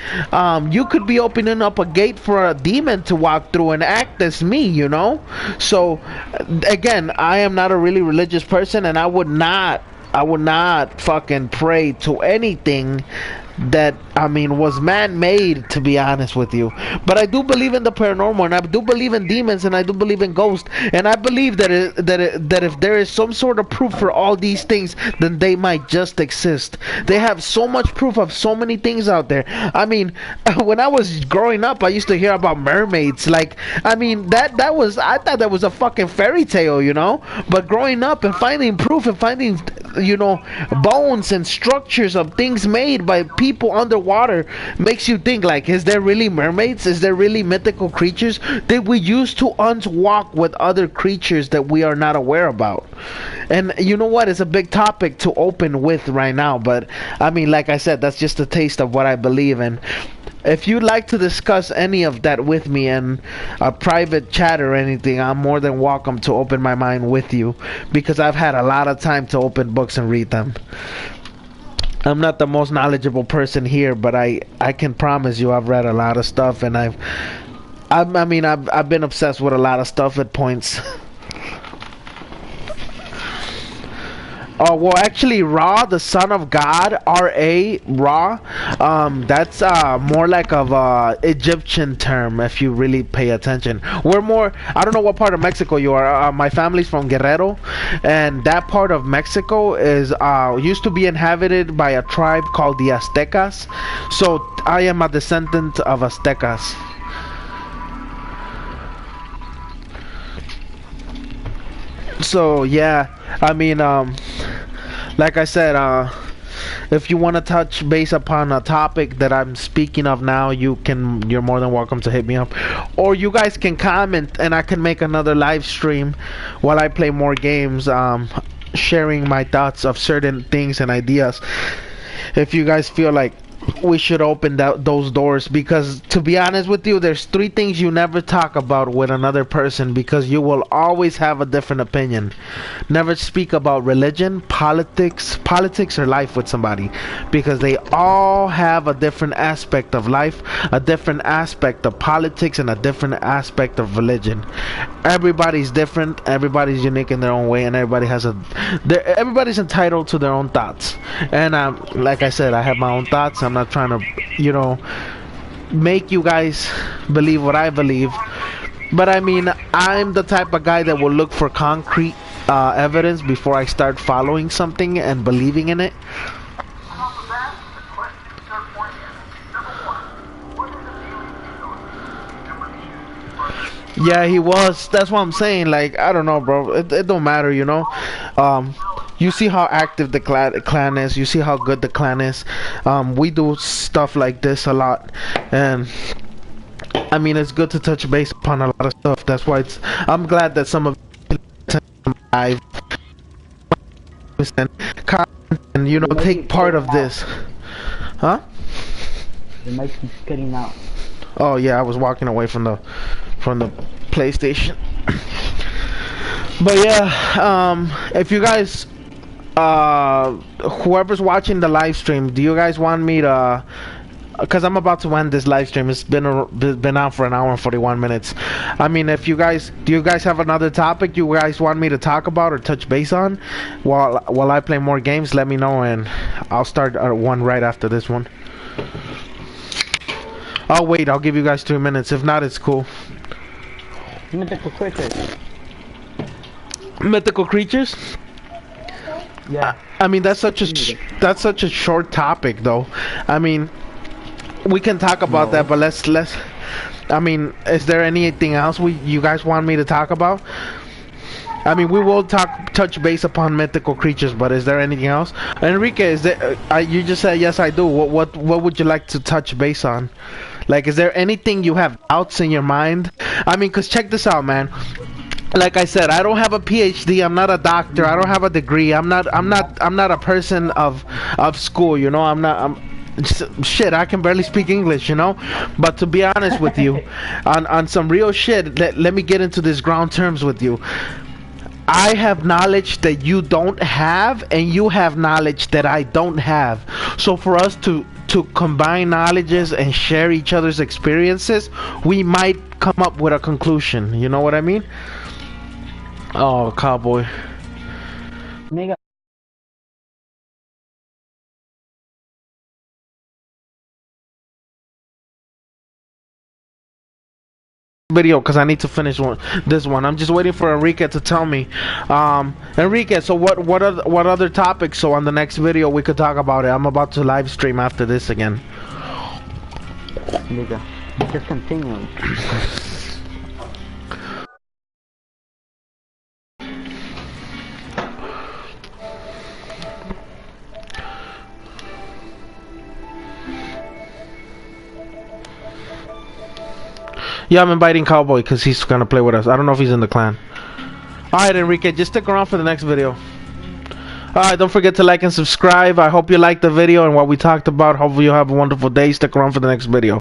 you could be opening up a gate for a demon to walk through and act as me, you know? So, again, I am not a really religious person, and I would not fucking pray to anything that, I mean, was man-made, to be honest with you. But I do believe in the paranormal, and I do believe in demons, and I do believe in ghosts, and I believe that that if there is some sort of proof for all these things, then they might just exist. They have so much proof of so many things out there. I mean, when I was growing up, I used to hear about mermaids. Like, I mean, I thought that was a fucking fairy tale, you know? But growing up and finding proof and finding, you know, bones and structures of things made by people underwater makes you think, like, is there really mermaids? Is there really mythical creatures? Did we used to walk with other creatures that we are not aware about? And you know what? It's a big topic to open with right now, but I mean, like I said, that's just a taste of what I believe in. If you'd like to discuss any of that with me in a private chat or anything, I'm more than welcome to open my mind with you, because I've had a lot of time to open books and read them. I'm not the most knowledgeable person here, but I can promise you I've read a lot of stuff, and I've been obsessed with a lot of stuff at points. Oh, well, actually, Ra, the son of God, R-A, Ra, that's more like of a Egyptian term, if you really pay attention. We're more, I don't know what part of Mexico you are. My family's from Guerrero, and that part of Mexico is used to be inhabited by a tribe called the Aztecas. So I am a descendant of Aztecas. So yeah, I mean, like I said, if you want to touch base upon a topic that I'm speaking of now, you're more than welcome to hit me up, or you guys can comment and I can make another live stream while I play more games, sharing my thoughts of certain things and ideas, if you guys feel like we should open those doors. Because to be honest with you, there's 3 things you never talk about with another person, because you will always have a different opinion. Never speak about religion, politics or life with somebody, because they all have a different aspect of life, a different aspect of politics, and a different aspect of religion. Everybody's different, everybody's unique in their own way, and everybody's entitled to their own thoughts. And like I said, I have my own thoughts. I'm not trying to, you know, make you guys believe what I believe, but I mean, I'm the type of guy that will look for concrete evidence before I start following something and believing in it. Yeah, he was. That's what I'm saying. Like, I don't know, bro. It don't matter, you know. You see how active the clan is. You see how good the clan is. We do stuff like this a lot, and I mean, it's good to touch base upon a lot of stuff. That's why I'm glad that some of live and you know, take part of this. Huh? The mic keeps cutting out. Oh yeah, I was walking away from the PlayStation. But yeah, if you guys, whoever's watching the live stream, do you guys want me to? Because I'm about to end this live stream. It's been out for an hour and 41 minutes. I mean, do you guys have another topic you guys want me to talk about or touch base on while I play more games? Let me know, and I'll start one right after this one. Oh wait, I'll give you guys 3 minutes. If not, it's cool. Mythical creatures. Mythical creatures? Yeah. I mean, that's such a short topic, though. I mean, we can talk about that, but let's. I mean, is there anything else you guys want me to talk about? I mean, we will touch base upon mythical creatures, but is there anything else? Enrique, is there? You just said yes, I do. What would you like to touch base on? Like, is there anything you have doubts in your mind? I mean, cause check this out, man. Like I said, I don't have a PhD. I'm not a doctor. I don't have a degree. I'm not a person of school. You know, I'm shit, I can barely speak English, you know. But to be honest with you, on some real shit, let me get into this ground terms with you. I have knowledge that you don't have, and you have knowledge that I don't have. So for us to combine knowledges and share each other's experiences, we might come up with a conclusion. You know what I mean? Oh, cowboy. Nigga. Video because I need to finish this one. I'm just waiting for Enrique to tell me. Enrique, so what other topics? So on the next video we could talk about it. I'm about to live stream after this again. Nigga, just continue. Yeah, I'm inviting Cowboy because he's gonna play with us. I don't know if he's in the clan. Alright, Enrique, just stick around for the next video. Alright, don't forget to like and subscribe. I hope you liked the video and what we talked about. Hopefully you have a wonderful day. Stick around for the next video.